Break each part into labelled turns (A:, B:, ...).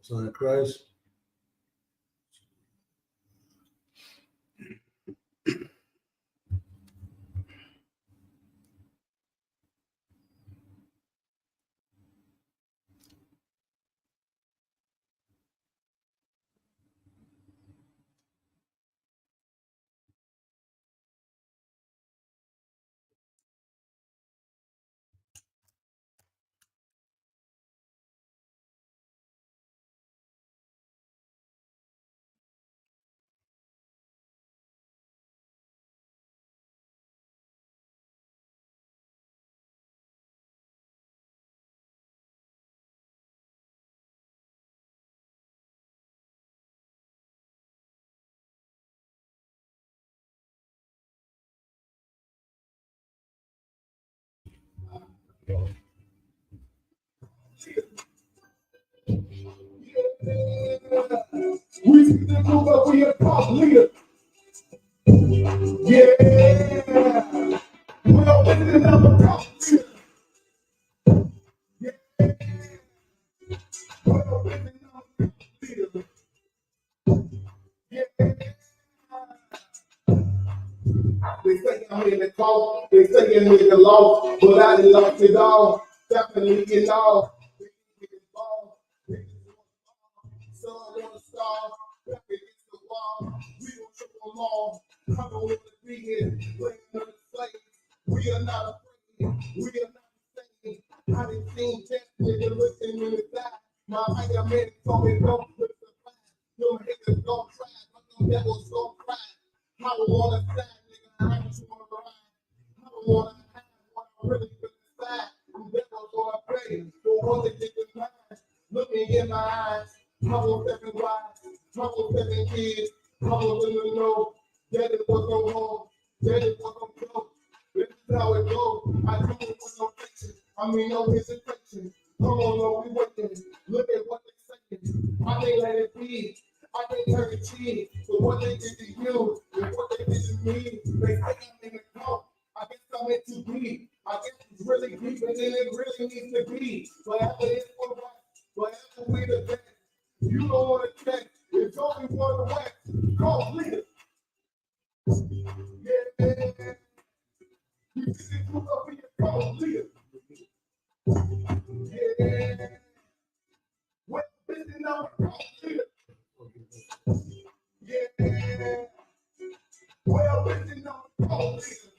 A: Son of Christ. We see the move up, we a top leader. Yeah. Well, this is another top leader. Yeah. Well, this is another leader. Yeah. They say I'm in the call, they say I'm in the law, but I done lost it all. Definitely get lost. They get involved. They just want some want to starve. Back against the wall. We don't show them all. I don't want to be here. Playing on the slaves. We are not afraid. We are not the same. I done seen death when you're looking in the eye. My higher man told me don't put the fire. Your haters don't try, but them devils don't cry. I don't want to die, nigga. I just want to ride. I don't want to hide what I really feel inside. Them devils gonna play, but one they get in mind. Look me in my eyes. I want 7 wives. I want 7 kids. I want them to know that it was no home. That it was no joke. This is how it goes. I do it with no fiction. I mean, no hesitation. Come on, Lord, we waiting. Look at what they're saying. I can't let it be. I can't turn the cheese. So what they did to you and what they did to me, they say I'm in the cult. I guess I'm in too deep. I guess it's really deep and then it really needs to be. Whatever it's for right, whatever we the best. You don't want to check. It's only one the West. Call leader. Yeah. You see it move up in your call leader. Yeah. What business now? Call leader. Yeah. Well, business now. Call leader.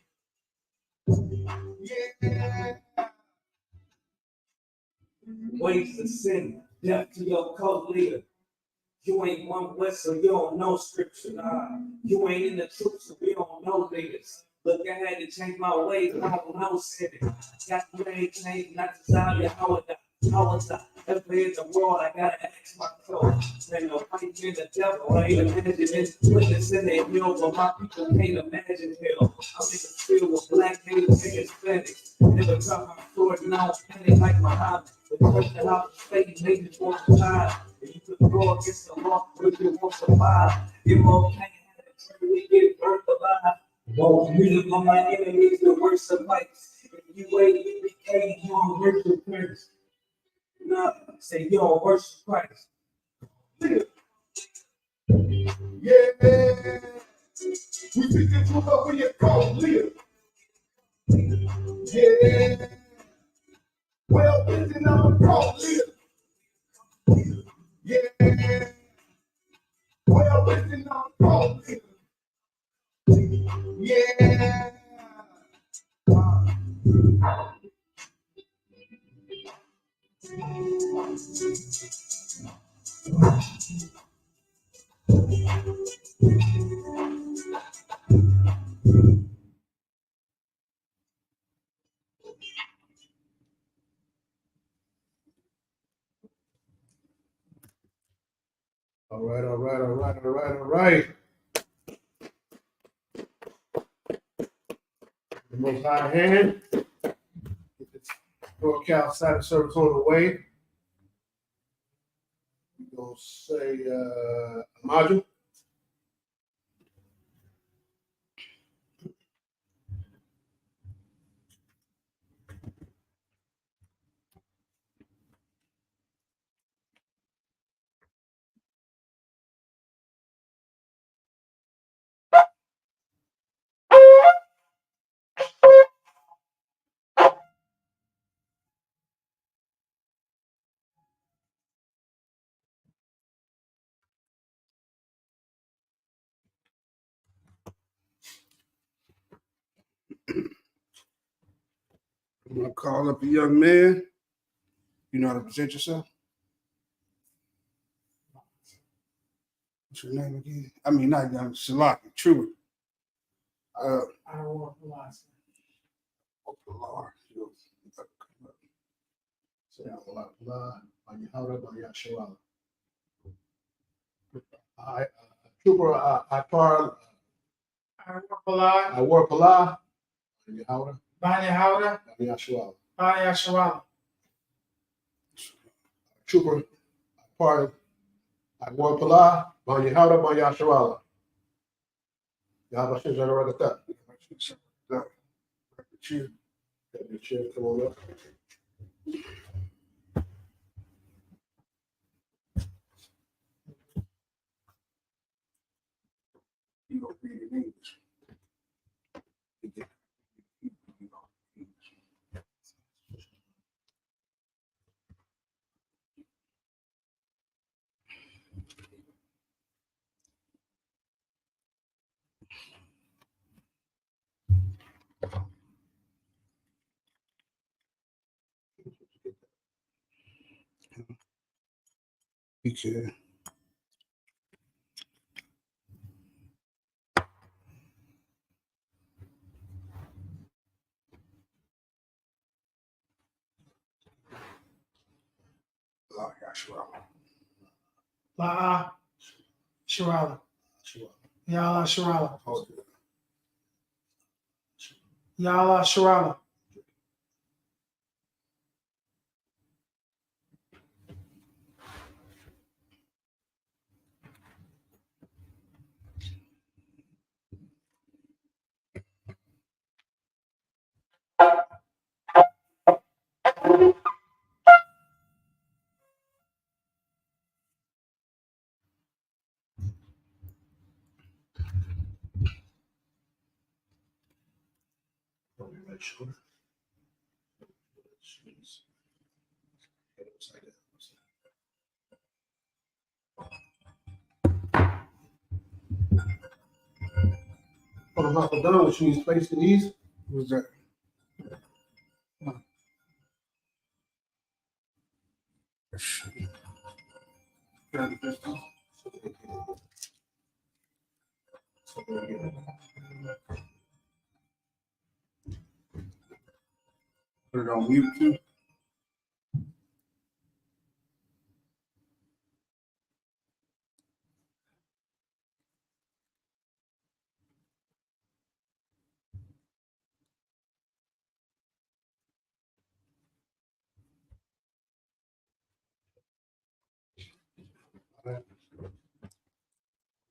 A: Yeah.
B: Ways to sin, death to your cult leader. You ain't one West, so you don't know scripture. Nah. You ain't in the truth, so we don't know leaders. Look, I had to change my ways, I don't know city. Got to ain't changed, not desire, how it ever in the world, I gotta ask myself. Man, no fight in the devil, I ain't imagining witness in the hill, but my people can't imagine hell. I'm in the field with black natives and Hispanics. Never drop my sword, now I'm panic like Muhammad. The question how to stay, niggas want to die. If you could go against the law, would you want to survive? Give all pain, we get birth alive. Won't music on my enemies, the worst of life. If you wait, you became, you don't worship Christ. No, say you don't worship Christ.
A: Yeah. We pick the truth up when you call leader. Yeah. Well, business now. Call leader. Yeah. Well, business now. Call leader. Yeah. All right. The Most High Hand. Cal Sabbath Service on the way. We're going to say module.
C: I'm gonna call up a young man. You know how to present yourself? What's your name again? I mean, not young, Shalaki, True.
D: I don't want to lie.
C: Lord.
A: Trooper, I
D: I
A: wore Pala.
D: Bani Howder,
A: Yashua.
D: Bani Yashawala.
A: Trooper, I wore Pala. Bani Howder, Bani Yashua. Yabashin Janaragata.
C: Cheer.
A: Your chair, come on up.
C: You don't read in English. Okay. Oh, Yashua.
D: La'a Shirala. Yala Shirala.
C: Hold it.
D: Yala Shirala.
A: Make sure. Hold on, Uncle Don, which means place to ease.
C: What's that? Put it on mute too.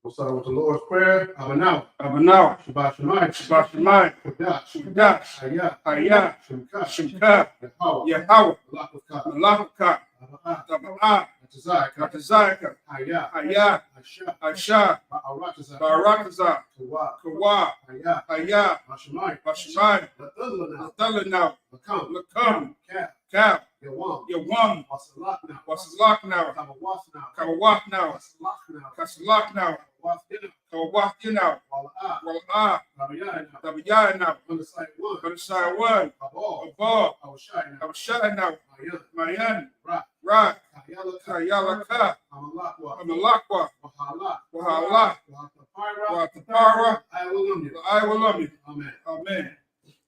A: We'll start with the Lord's Prayer. Abanau.
C: Abanau.
A: Shabbat Shemayim.
C: Shabbat Shemayim.
A: Kodash.
C: Kodash.
A: Hayah.
C: Hayah.
A: Shemka.
C: Shemka.
A: Yahweh.
C: Yahweh.
A: Malakaka.
C: Malachaka.
A: Abaa.
C: Taba'ah.
A: Atazayaka.
C: Atazayaka.
A: Hayah.
C: Hayah.
A: Asha.
C: Asha.
A: Ba'aratazah.
C: Barakazah.
A: Kawa.
C: Kawa.
A: Hayah.
C: Hayah.
A: Bashemayim.
C: Bashemayim.
A: Lathalana.
C: Atalanau.
A: Lakam.
C: Lakam.
A: Kaf.
C: Kaf.
A: Yawam.
C: Yawam.
A: Wasalakna.
C: Wasalaknau.
A: Kawawasna.
C: Kawawathnau.
A: Wasalakna.
C: Kasalaknau.
A: Kawawasdina.
C: Kawawathinau.
A: Wala'ah.
C: Wala'ah.
A: Rabiyanah.
C: Tabiyanau.
A: Underside one.
C: Barisai one.
A: Abal.
C: Abal.
A: Awashayna.
C: Abashainau.
A: Mayan.
C: Mayan.
A: Ra.
C: Ra.
A: Kayalaka.
C: Kayalaka.
A: Amalakwa.
C: Amalakwa.
A: Wahala.
C: Wahala.
A: Wahatapara.
C: Watapara.
A: I will love you.
C: I will love you.
A: Amen.
C: Amen.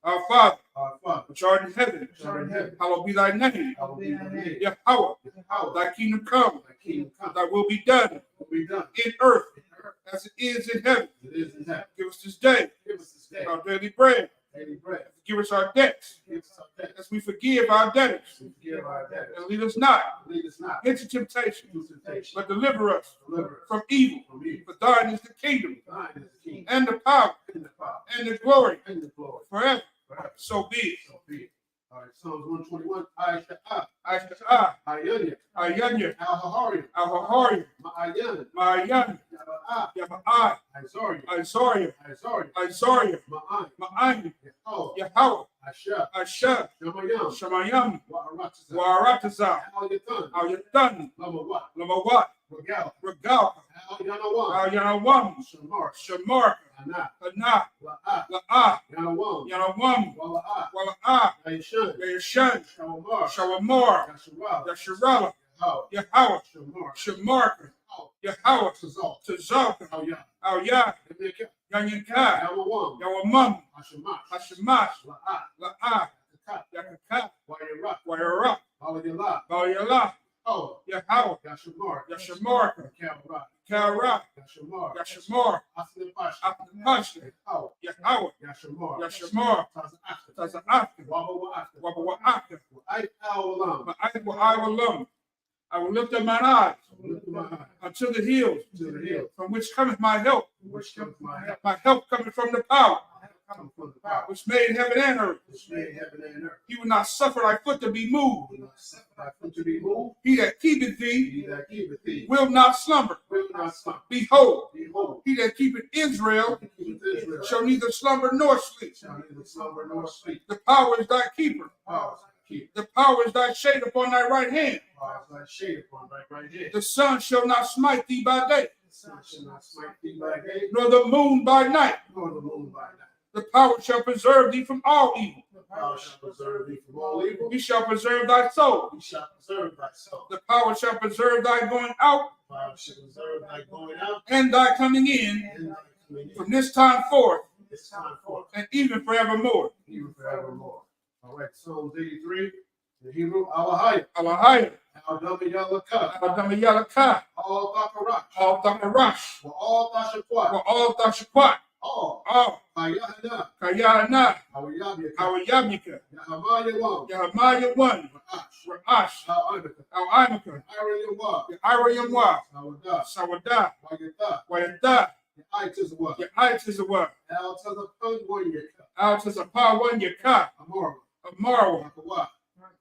C: Our Father,
A: Our Father,
C: which art in heaven,
A: which art in heaven,
C: hallowed be thy name.
A: hallowed be thy name.
C: Yahweh,
A: Yahweh,
C: thy kingdom come,
A: thy kingdom come,
C: thy will be done
A: will be done
C: in earth
A: in earth
C: as it is in heaven.
A: as it is in heaven.
C: Give us this day
A: Give us this day
C: our daily bread.
A: daily bread.
C: Give us our debts
A: Give us our debts.
C: as we forgive our debtors.
A: We forgive our debtors.
C: And lead us not
A: Lead us not
C: into temptation,
A: into temptation,
C: but deliver us
A: deliver us
C: from evil.
A: from evil.
C: For thine is the kingdom
A: Thine is the kingdom
C: and the power
A: and the power
C: and the glory
A: and the glory
C: forever.
A: forever.
C: So be it.
A: So be it. All right, Psalms 121. Aisha,
C: Asha'ah,
A: Ayanya,
C: Ayanya,
A: Al-Hahari,
C: Al-Hahari,
A: Ma'ayan,
C: Ma'ayan,
A: Yaba'ah,
C: Yaba'ah,
A: Isaiah,
C: Isaiah,
A: Isaiah,
C: Isaiah,
A: Ma'an,
C: Ma'an,
A: Yahweh,
C: Yahweh,
A: Asha,
C: Asha,
A: Shamayam,
C: Shamayam,
A: Wa'aratazah,
C: Wa'aratazah,
A: Al-Yatan,
C: Al-Yatan,
A: Lamawat,
C: Lamawat,
A: Regal,
C: Regal, Al Yanawam, Shamarka, Ana, La'a, Yanawam, Wala'a, Yashan, Shawamar, Yasharala, Yahweh, Shamarka, Yahweh, Tazalka, Al Ya, Yanyanka, Yawamam, Hashemash, La'a, Yakaka, Wayara, Balayala, Yahweh, Yashamarka, Kara, Yashamar, Apnapashka, Yahweh, Yashamar, Taza'aka, Wabawa'aka, I will lift up mine eyes unto the hills, from which cometh my help. My help cometh from the power which made heaven and earth. He will not suffer thy foot to be moved. He that keepeth thee will not slumber. Behold, he that keepeth Israel shall neither slumber nor sleep. The power is thy keeper. The power is thy shade upon thy right hand. The sun shall not smite thee by day, nor the moon by night. The power shall preserve thee from all evil. He shall preserve thy soul. The power shall preserve thy going out and thy coming in from this time forth and even forevermore.
A: All right, Psalms 83, the Hebrew, Alahaya.
C: Adama Yalaka,
A: All Bakarash.
C: all Thakarash,
A: All Tashakwat.
C: all Tashakwat,
A: All
C: Kayana,
A: Awiyabika.
C: Awayabika,
A: Yahamayawam.
C: Yahamaya 1, Ra'ash, Al-Imaka, Irayamwa, Sawada, Wayada, Yaitizawa, out as a power 1 Yaka, Amarwa,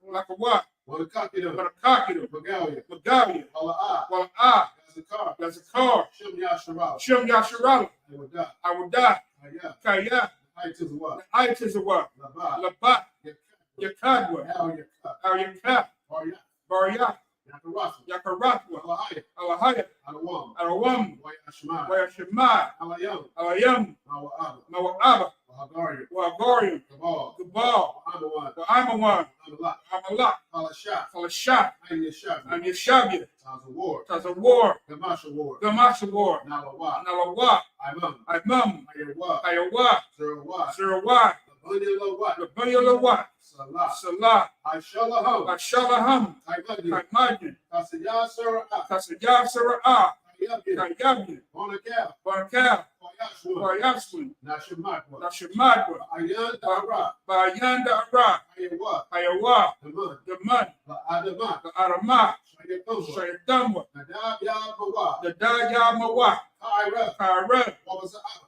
C: Lakawa, Barakakida, Magalia, Wala'a, Yazakar, Shem Yasharala, I will die, Kaya, Aitizawa, Labat, Yakadwa, Al Yaka, Barya, Yakaratwa, Alahaya, Arawam, Wayashemai, Alayam, Mawa'aba, Wagarium, Gabal, Amawan, Amalak, Falashat, and Yeshabia, Tazawar, Gamasha War, Nalawa, Imam, Ayawa, Zerawat, Labayalawat, Salah, Ashalaham, Kaimajin, Kasayah Sara'ah, Kayabi, Barakal, Wayaswin, Nashamadwa, Bayanda Ara, Ayawa, Daman, Arama, Shayadamwa, Dadaya Mawa, Kaira,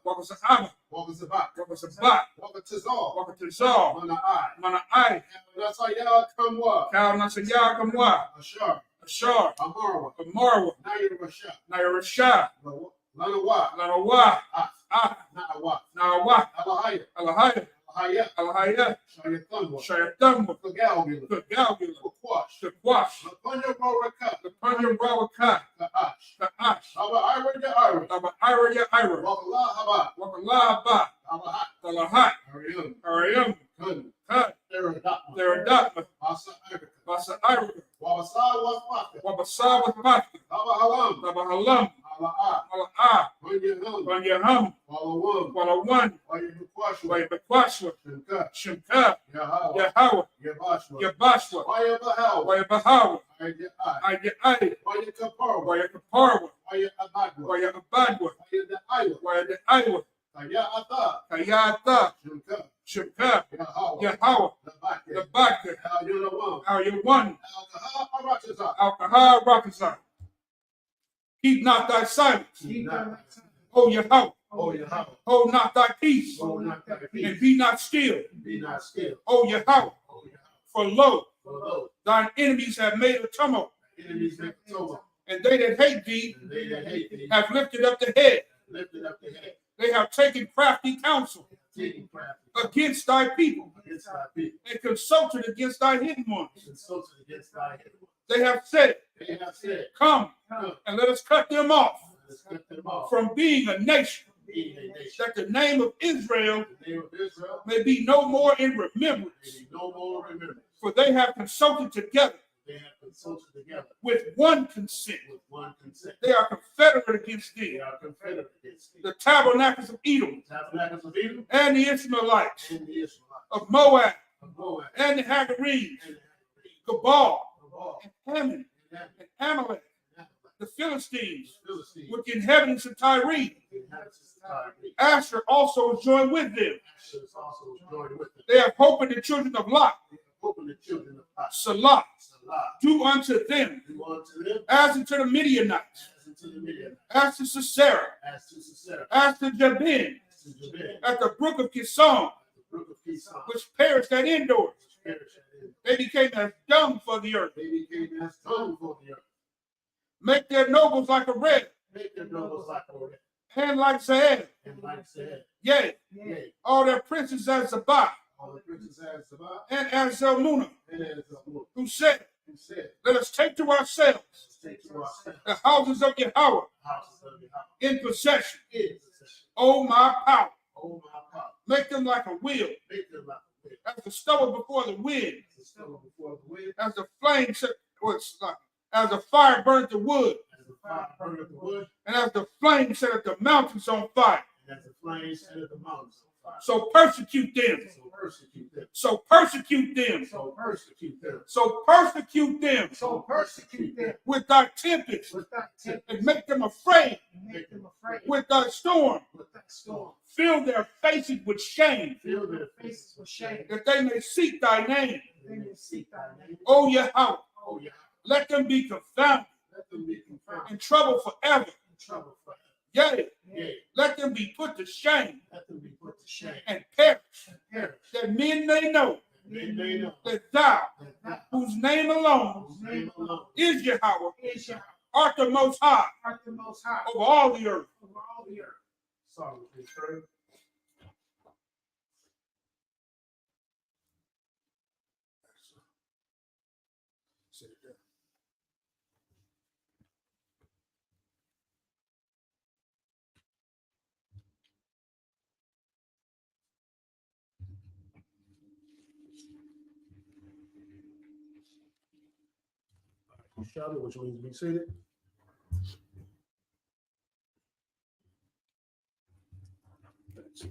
C: Wakasahama, Wakasabat, Wakatazal, Mana'ai, Kal Nasayah Kamwa, Ashar, Amarwa, Nairashah, Lanawa, Nawa, Alahaya, Alahaya, Shayatamwa, Galgula, Kakwash, the Punya Rawaka, Ka'ash, Aba Ira, Wakalah Ba, Talahat, Ariam, Kat, Theradatma, Basa Ira, Wabasa with Matka, Tabahalam, Mala'a, Banyaham, Walawan, Wayabakwashwa, Shimka, Yahweh, Yabashwa, Wayabahawa, Ayai, Wayakaparwa, Wayabadwa, Wayadaiwa, Kayata, Shimka, Yahweh, Labaka, Al-Yawan, Al-Kahar Rakazar. Keep not thy silence, O Yahweh. Hold not thy peace, and be not still, O Yahweh. For lo, thine enemies have made a tumult, and they that hate thee have lifted up the head. They have taken crafty counsel against thy people, and consulted against thy hidden ones. They have said, come, and let us cut them off, from being a nation, that the name of Israel may be no more in remembrance. For they have consulted together with one consent. They are confederate against thee. The tabernacles of Edom and the Ishmaelites of Moab and the Hagarenes, Gabal and Hammon and Amalek, the Philistines, with the inhabitants of Tyre. Asher also is joined with them. They have hope in the children of Lot. Salah, do unto them as unto the Midianites, as to Sisera, as to Jabin, at the brook of Kison, which perished at Endor. They became as dung for the earth. Make their nobles like a red, and like Zaed. Yea, all their princes as Zabah, and as Zalmunna, who said, let us take to ourselves the houses of Yahweh in possession. O my power, make them like a wheel, as the stubble before the wind, as the flame set, as the fire burned the wood, and as the flame set the mountains on fire. So persecute them. So persecute them. So persecute them with thy tempest, and make them afraid with thy storm. Fill their faces with shame, that they may seek thy name. O Yahweh, let them be confounded in trouble forever. Yea, let them be put to shame and perish, that men may know that thou, whose name alone is Yahweh, art the most high over all the earth.
A: Which one needs to be seated?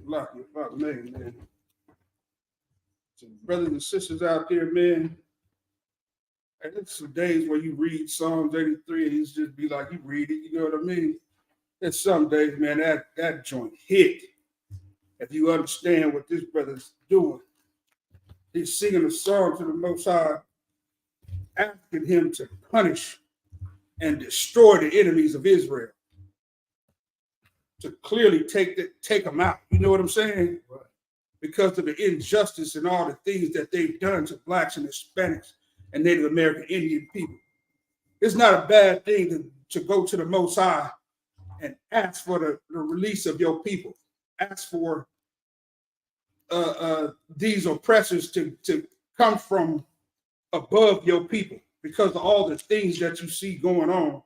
C: Lock your fucking name, man. So brothers and sisters out there, man. And it's some days where you read Psalms 83 and it's just be like you read it, you know what I mean? There's some days, man, that joint hit. If you understand what this brother's doing, he's singing a song to the Most High, asking him to punish and destroy the enemies of Israel, to clearly take them out. You know what I'm saying?
A: Right.
C: Because of the injustice and all the things that they've done to blacks and Hispanics and Native American Indian people. It's not a bad thing to go to the Most High and ask for the release of your people. Ask for these oppressors to come from above your people, because of all the things that you see going on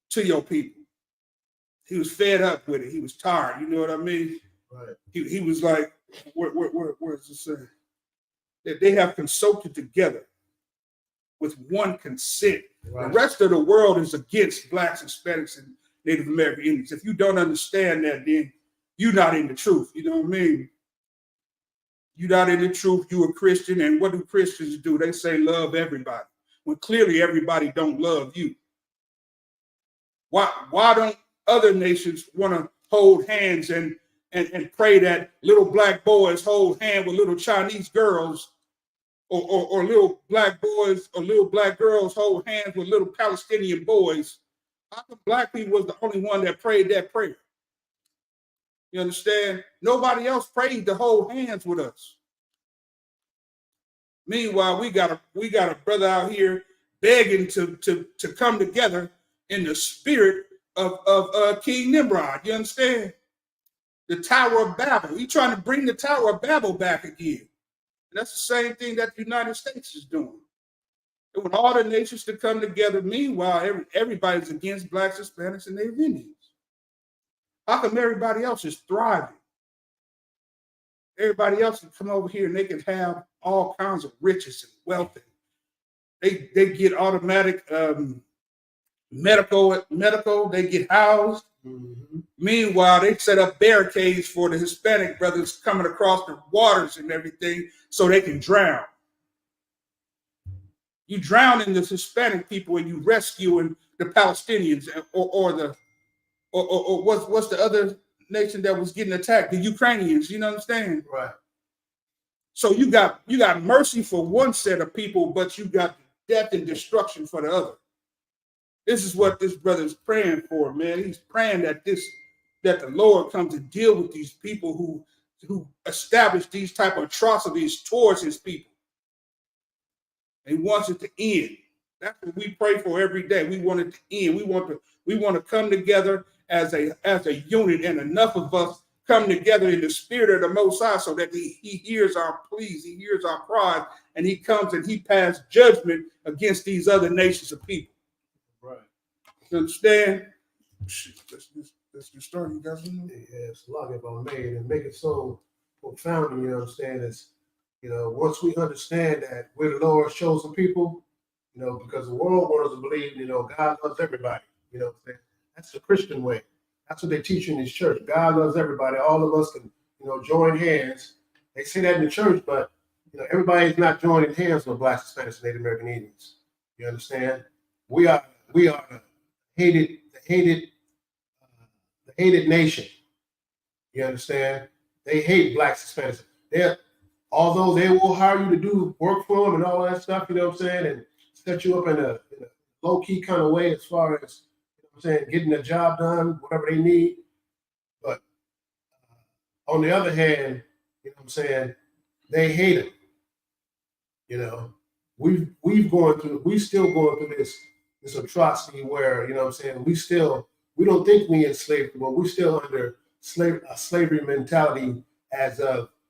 C: to your people. He was fed up with it. He was tired. You know what I mean?
A: Right.
C: He was like, where is it saying? That they have consulted together with one consent. Right. The rest of the world is against blacks, Hispanics, and Native American Indians. If you don't understand that, then you're not in the truth. You know what I mean? You're not in the truth. You're a Christian, and what do Christians do? They say love everybody, when clearly everybody don't love you. Why don't other nations want to hold hands and pray that little black boys hold hands with little Chinese girls, or little black boys or little black girls hold hands with little Palestinian boys? How come black people was the only one that prayed that prayer? You understand? Nobody else prayed to hold hands with us. Meanwhile, we got a brother out here begging to come together in the spirit of King Nimrod. You understand? The Tower of Babel. He's trying to bring the Tower of Babel back again. And that's the same thing that the United States is doing. They want all the nations to come together. Meanwhile, everybody's against blacks, Hispanics, and Native Indians. How come everybody else is thriving? Everybody else can come over here and they can have all kinds of riches and wealth. They get automatic medical. They get housed. Mm-hmm. Meanwhile, they set up barricades for the Hispanic brothers coming across the waters and everything so they can drown. You drown in the Hispanic people and you rescuing the Palestinians or what's the other nation that was getting attacked? The Ukrainians. You know what I'm saying?
A: Right.
C: So you got mercy for one set of people, but you got death and destruction for the other. This is what this brother is praying for, man. He's praying that the Lord comes to deal with these people who establish these type of atrocities towards his people. And he wants it to end. That's what we pray for every day. We want it to end. We want to come together as a unit, and enough of us come together in the spirit of the Most High so that he hears our pleas, he hears our cries, and he comes and he passes judgment against these other nations of people.
A: Right.
C: You understand? Let's get started, you guys.
A: Yeah, it's a lot about made and make it so profound. You understand? Is once we understand that we're the Lord's chosen people, because the world wants us to believe, God loves everybody. That's the Christian way. That's what they teach in this church. God loves everybody. All of us can, join hands. They say that in the church, but everybody is not joining hands with Blacks, Hispanics, and Native American Indians. You understand? We are the hated nation. You understand? They hate Blacks, Hispanics. Although they will hire you to do work for them and all that stuff, and set you up in a low-key kind of way as far as, getting the job done, whatever they need. But on the other hand, they hate it. We still going through this atrocity where, we don't think we enslaved, but we still under a slavery mentality as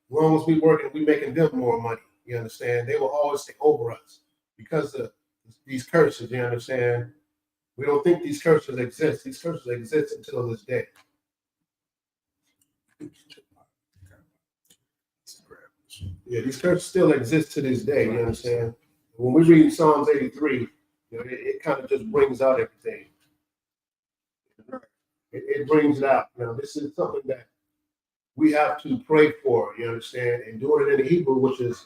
A: long as we working, we making them more money. You understand? They will always take over us because of these curses. You understand? We don't think these curses exist. These curses exist until this day. Yeah, these curses still exist to this day. You understand? When we read Psalms 83, it kind of just brings out everything. It brings it out. This is something that we have to pray for, you understand, and doing it in the Hebrew, which is,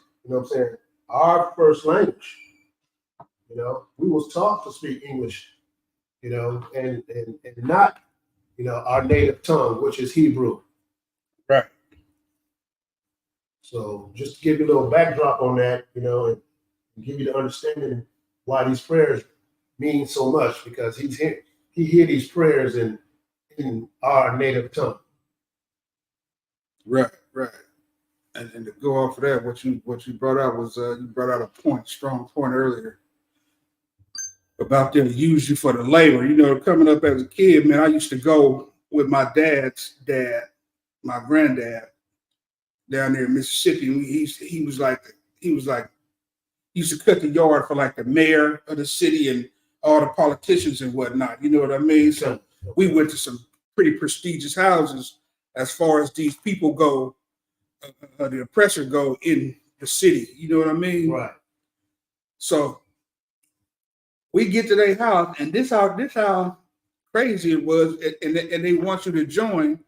A: our first language. We was taught to speak English, and not, our native tongue, which is Hebrew.
C: Right.
A: So just to give you a little backdrop on that, and give you the understanding why these prayers mean so much, because he hear these prayers in our native tongue.
C: Right. And to go off of that, what you brought out was you brought out a strong point earlier about them use you for the labor. Coming up as a kid, man, I used to go with my dad's dad, my granddad, down there in Mississippi. He used to cut the yard for like the mayor of the city and all the politicians and whatnot. You know what I mean? So we went to some pretty prestigious houses as far as these people go, the oppressor go in the city. You know what I mean?
A: Right.
C: So we get to their house, and this how crazy it was, and they want you to join.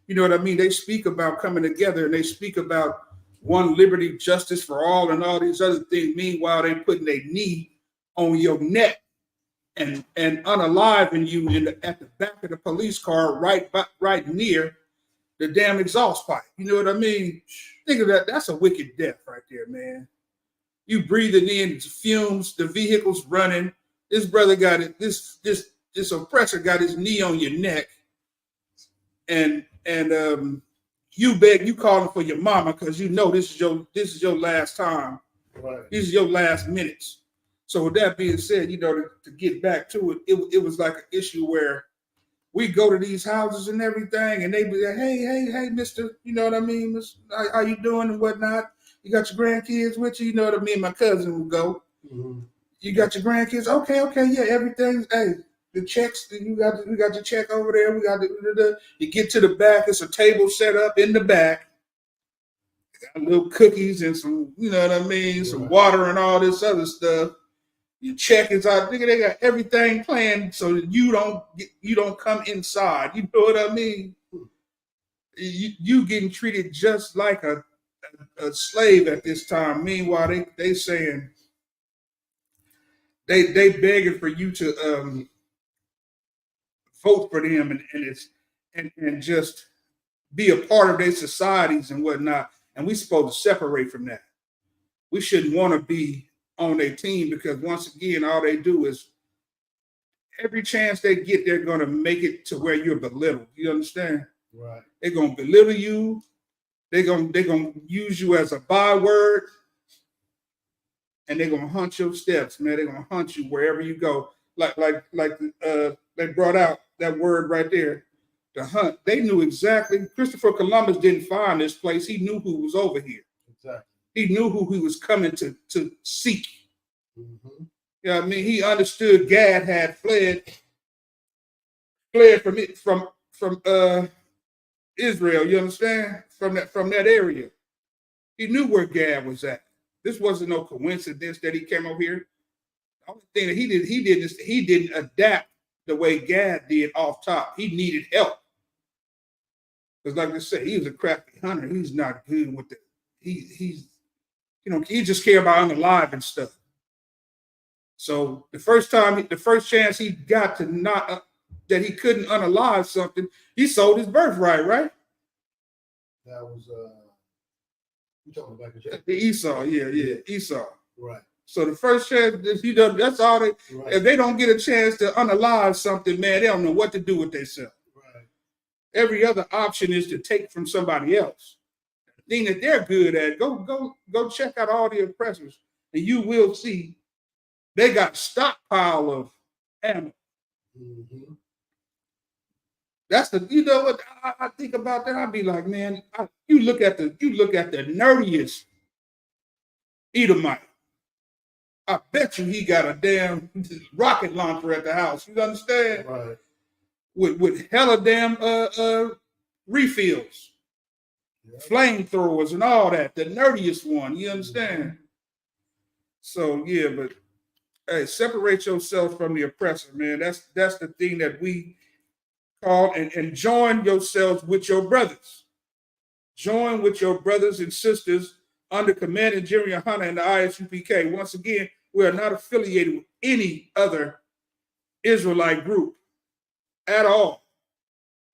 C: You know what I mean? They speak about coming together, and they speak about one liberty, justice for all, and all these other things. Meanwhile, they putting their knee on your neck and unaliving you at the back of the police car, right near the damn exhaust pipe. You know what I mean? Think of that. That's a wicked death right there, man. You breathing in fumes, the vehicle's running. This brother got it. This oppressor got his knee on your neck, and you calling for your mama because this is your last time.
A: Right.
C: These are your last minutes. So with that being said, to get back to it, it was like an issue where we go to these houses and everything, and they be like, hey, mister, you know what I mean? How you doing and whatnot? You got your grandkids with you? You know what I mean? My cousin would go. Mm-hmm. You got your grandkids? Okay, yeah, everything's hey. The checks, we got your check over there. We got you get to the back. It's a table set up in the back. Got little cookies and some, you know what I mean, some water and all this other stuff. Your check is out. Nigga, they got everything planned so that you don't come inside. You know what I mean? You getting treated just like a slave at this time. Meanwhile, they saying they begging for you to vote for them and just be a part of their societies and whatnot. And we supposed to separate from that. We shouldn't want to be on their team because once again, all they do is every chance they get, they're going to make it to where you're belittled. You understand?
A: Right.
C: They're going to belittle you. They're going to use you as a byword. And they're going to hunt your steps, man. They're going to hunt you wherever you go. Like they brought out that word right there, the hunt. They knew exactly. Christopher Columbus didn't find this place. He knew who was over here. Exactly. He knew who he was coming to seek. Mm-hmm. You know what I mean? He understood Gad had fled from Israel. You understand? From that area. He knew where Gad was at. This wasn't no coincidence that he came over here. The only thing that he didn't adapt the way Gad did off top. He needed help. Because like I said, he was a crafty hunter. He's not good with it. He's he just care about unalive and stuff. So the first chance he got to not that he couldn't unalive something, he sold his birthright, right?
A: That was you talking about
C: the Esau, yeah, Esau.
A: Right.
C: So the first chance, that's all they. Right. If they don't get a chance to unalive something, man, they don't know what to do with themselves. Right. Every other option is to take from somebody else. The thing that they're good at, go check out all the oppressors, and you will see they got a stockpile of ammo. Mm-hmm. That's what I think about that. I'd be like, man, you look at the nerdiest Edomite. I bet you he got a damn rocket launcher at the house. You understand? Right. With hella damn refills, flamethrowers and all that. The nerdiest one. You understand? Mm-hmm. So yeah, but hey, separate yourself from the oppressor, man. That's the thing that we call and join yourselves with your brothers. Join with your brothers and sisters under command of Jeremiah Hunter and the ISUPK. Once again, we are not affiliated with any other Israelite group at all.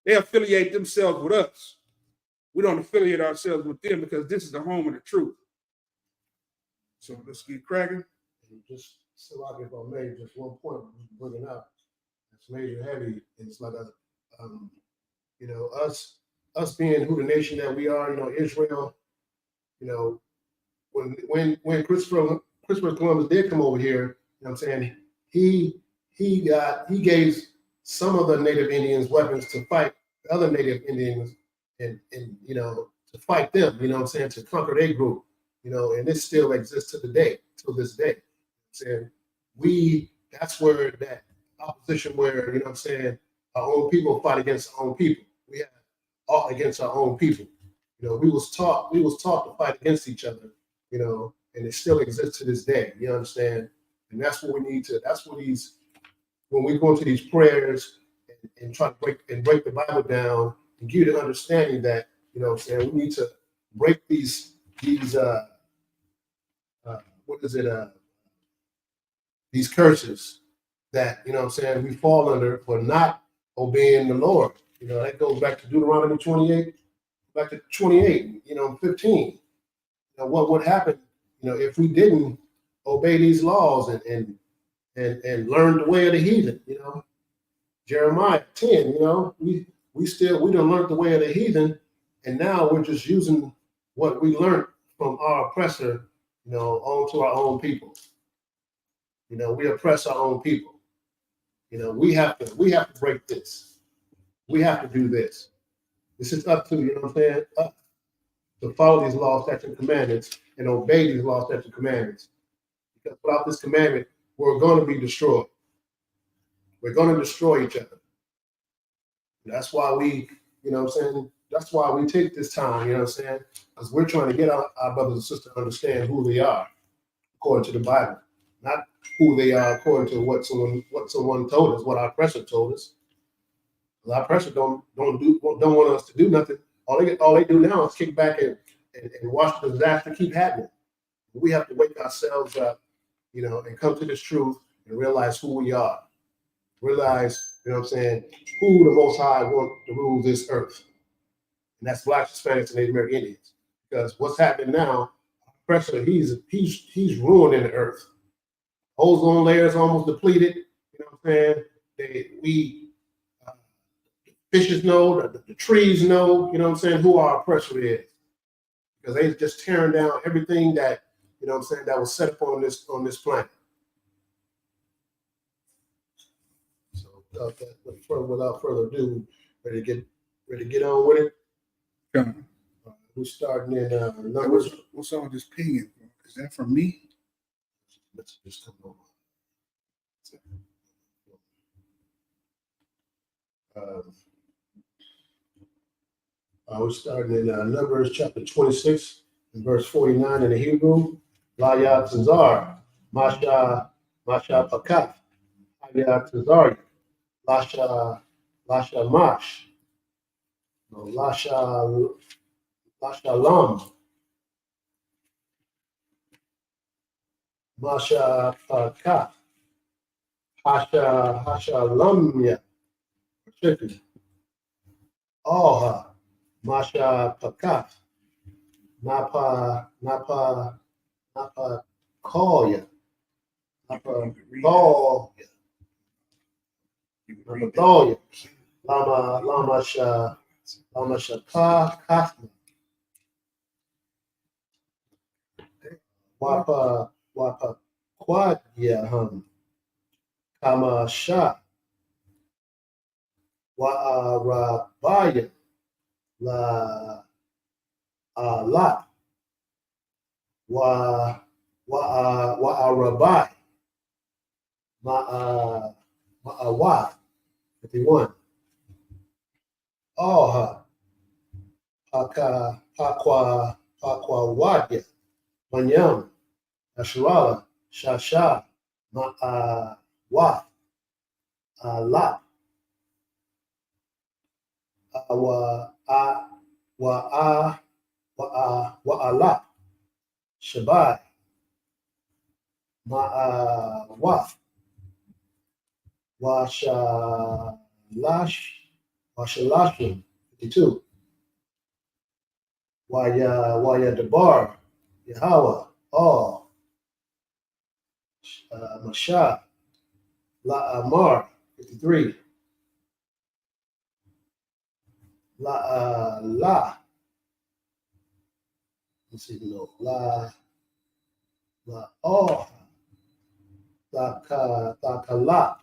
C: They affiliate themselves with us. We don't affiliate ourselves with them because this is the home of the truth. So let's get cracking.
A: Just so if I may, just one point bringing up. It's major heavy. It's like us being who the nation that we are. Israel. When Christopher Columbus did come over here, what I'm saying, he gave some of the Native Indians weapons to fight the other Native Indians and to fight them, what I'm saying, to conquer their group, and this still exists to this day. Saying that's where that opposition where, what I'm saying, our own people fight against our own people. We have all against our own people. We was taught to fight against each other, and it still exists to this day. You understand? And that's what we need to. That's what when we go into these prayers and try to break the Bible down and give you the understanding that we need to break these these curses that we fall under for not obeying the Lord. That goes back to Deuteronomy 28, back to 28, 15. What would happen, if we didn't obey these laws and learn the way of the heathen, Jeremiah 10, we done learned the way of the heathen, and now we're just using what we learned from our oppressor, onto our own people. We oppress our own people. We have to break this. We have to do this. This is up to, us to follow these laws, statutes, and commandments and obey these laws, statutes, and commandments. Because without this commandment, we're going to be destroyed. We're going to destroy each other. That's why we, you know what I'm saying? That's why we take this time, you know what I'm saying? Because we're trying to get our brothers and sisters to understand who they are according to the Bible, not who they are according to what someone told us, what our oppressor told us. Our oppressor don't want us to do nothing. All they do now is kick back and watch the disaster keep happening. We have to wake ourselves up, you know, and come to this truth and realize who we are. Realize, you know what I'm saying, who the Most High want to rule this earth. And that's Blacks, Hispanics, and Native American Indians. Because what's happening now, pressure, he's ruining the earth. Ozone layer is almost depleted. You know what I'm saying? Fishes know, the trees know, you know what I'm saying, who our oppressor is. Because they just tearing down everything that, you know what I'm saying, that was set up on this planet. So without further ado, ready to get on with it.
C: Yeah.
A: We're starting in numbers.
C: What's all this pinging? Is that from me?
A: Let's just come on. We're starting in Numbers chapter 26 and verse 49 in the Hebrew. Layat Tazar, Masha Pakat, Layat Tazar, Lasha Mash, Lasha Lam, Masha Pakat, Hasha Lamya, Oha, Masha Pakat, Napa Koya, Napa Koya, Lama Shaka Kafna, Wapa Quadya Kama Sha, Wa'arabaya, La Lat, Wa'arabai, Ma'awat, 51. Oha, Pakwa Wadya, Manyam, Ashrala, Shasha, Ma'awat, Lat, Wa'alat, Shabai, Ma'awat, Washalashim, 52. Waya Debar, Yahweh, All, Mashah, La Amar, 53. Let's see, no, oh, Takalak,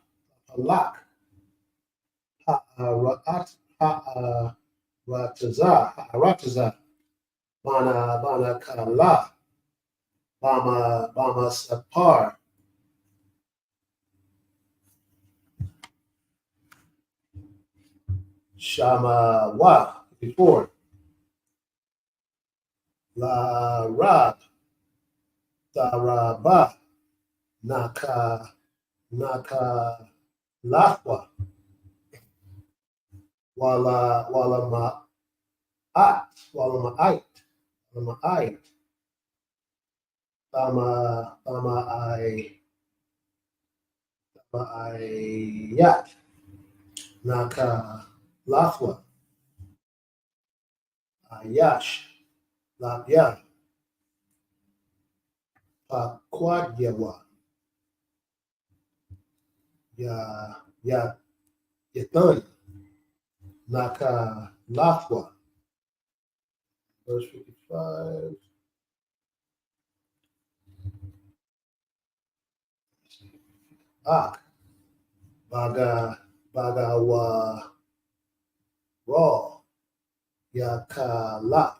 A: Rataza, Bana Kala, Bama Sapar, Shama Wa, 54. La Rab, Daraba, Naka Lahwa, Wala Ma'ait, Bama Ayat, Naka Lahwa, Ayash, Labya, Pakwadyawa, Yatan, Naka Lahwa. Verse 55. Bagawa Raw, Yakala,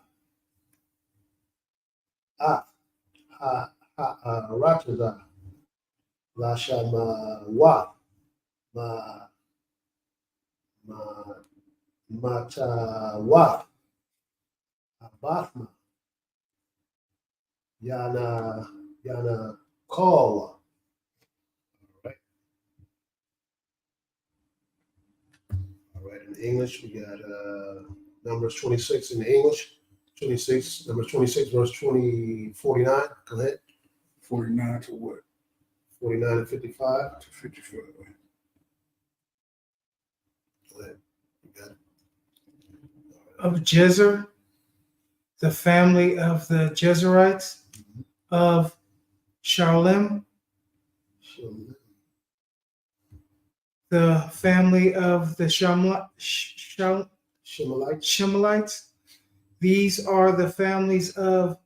A: Rataza, Lashama Wa, Ma Matawa, Abathma, Yana Kawa. All right. All right. In English, we got Numbers 26 in the English. 26, Numbers 26, verse 49. Go ahead.
C: 49 to what?
A: 49 and 55.
C: To 55.
A: Go ahead. You got it.
D: Of Jezer, the family of the Jezerites, of Shalem, the family of the Shemalites. These are the families of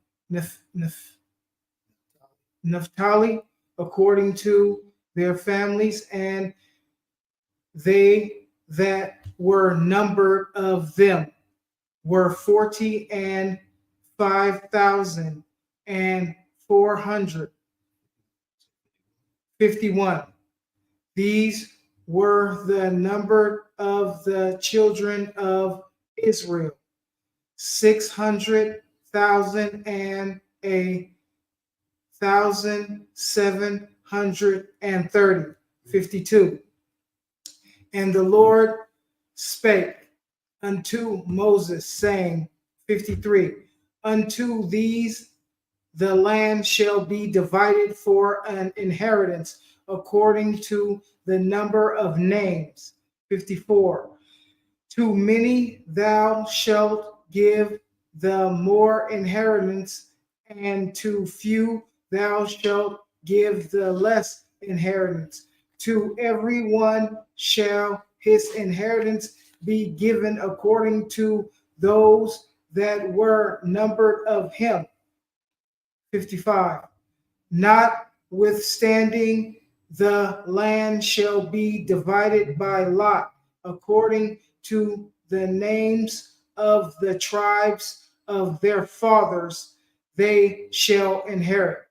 D: Naphtali, according to their families, and they that were numbered of them were 45,451. These were the number of the children of Israel, 600,000,730. 52. And the Lord spake unto Moses, saying, 53, unto these the land shall be divided for an inheritance according to the number of names. 54, to many thou shalt give the more inheritance, and to few thou shalt give the less inheritance. To every one shall his inheritance be given according to those that were numbered of him. 55. Notwithstanding, the land shall be divided by lot according to the names of the tribes of their fathers, they shall inherit.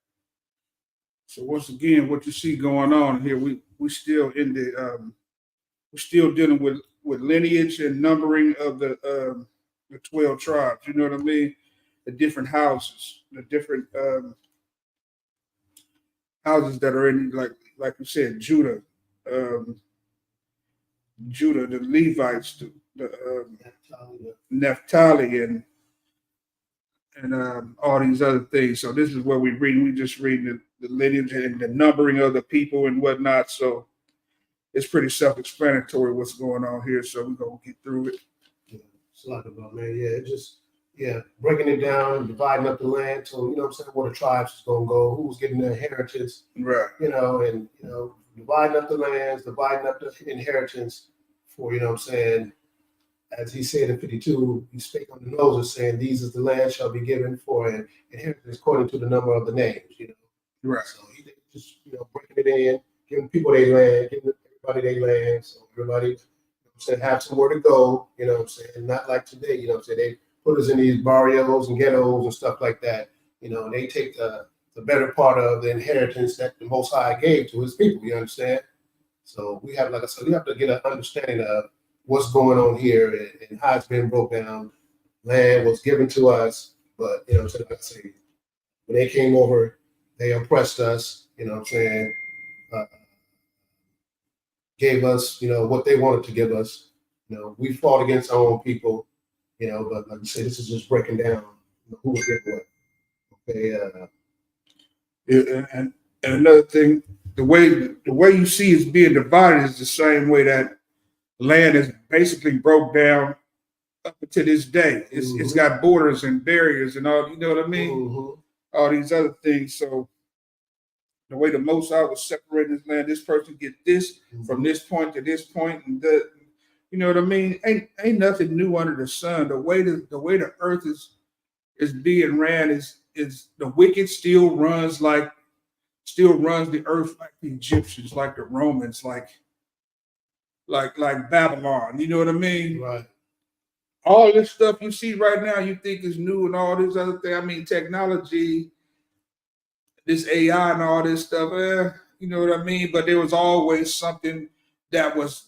C: So once again, what you see going on here, we still in the we're still dealing with lineage and numbering of the 12 tribes. You know what I mean? The different houses, the different houses that are in, like you said, Judah, the Levites, the Naphtali, and all these other things. So this is what we read. We just read the lineage and the numbering of the people and whatnot. So it's pretty self-explanatory what's going on here. So we're gonna get through it.
A: Yeah, it's a lot about, man. Yeah, it just breaking it down, dividing up the land. So you know what I'm saying, where the tribes is gonna go, who's getting the inheritance,
C: right?
A: And dividing up the lands, dividing up the inheritance for, you know what I'm saying, as he said in 52, he spake unto Moses, saying, these is the land shall be given for an inheritance according to the number of the names,
C: Right.
A: So he just, breaking it in, giving people their land, giving everybody their land, so everybody, have somewhere to go, not like today, they put us in these barrios and ghettos and stuff like that, they take the better part of the inheritance that the Most High gave to his people, you understand? So we have, like I said, we have to get an understanding of what's going on here and how it's been broke down. Land was given to us, but like I say, when they came over, they oppressed us, gave us, what they wanted to give us. We fought against our own people, but like I say, this is just breaking down who was getting what. Okay.
C: And another thing, the way you see it's being divided is the same way that land is basically broke down up to this day. It's got borders and barriers and all, you know what I mean?
A: Mm-hmm.
C: All these other things. So the way the Most High was separating this land, this person get this from this point to this point, and you know what I mean? Ain't nothing new under the sun. The way the earth is being ran is the wicked still runs the earth like the Egyptians, like the Romans, like Babylon. You know what I mean?
A: Right.
C: All this stuff you see right now, you think is new, and all this other thing. I mean, technology, this AI and all this stuff. You know what I mean? But there was always something that was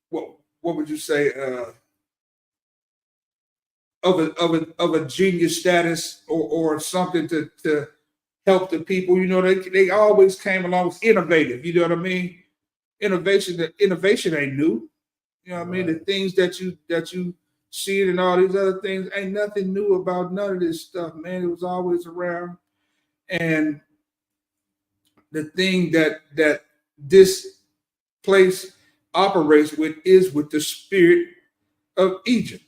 C: what would you say of a genius status or something to help the people. You know, they always came along with innovative. You know what I mean? Innovation ain't new. You know what I mean? The things that you see and all these other things ain't nothing new about none of this stuff, man. It was always around. And the thing that this place operates with is with the spirit of Egypt.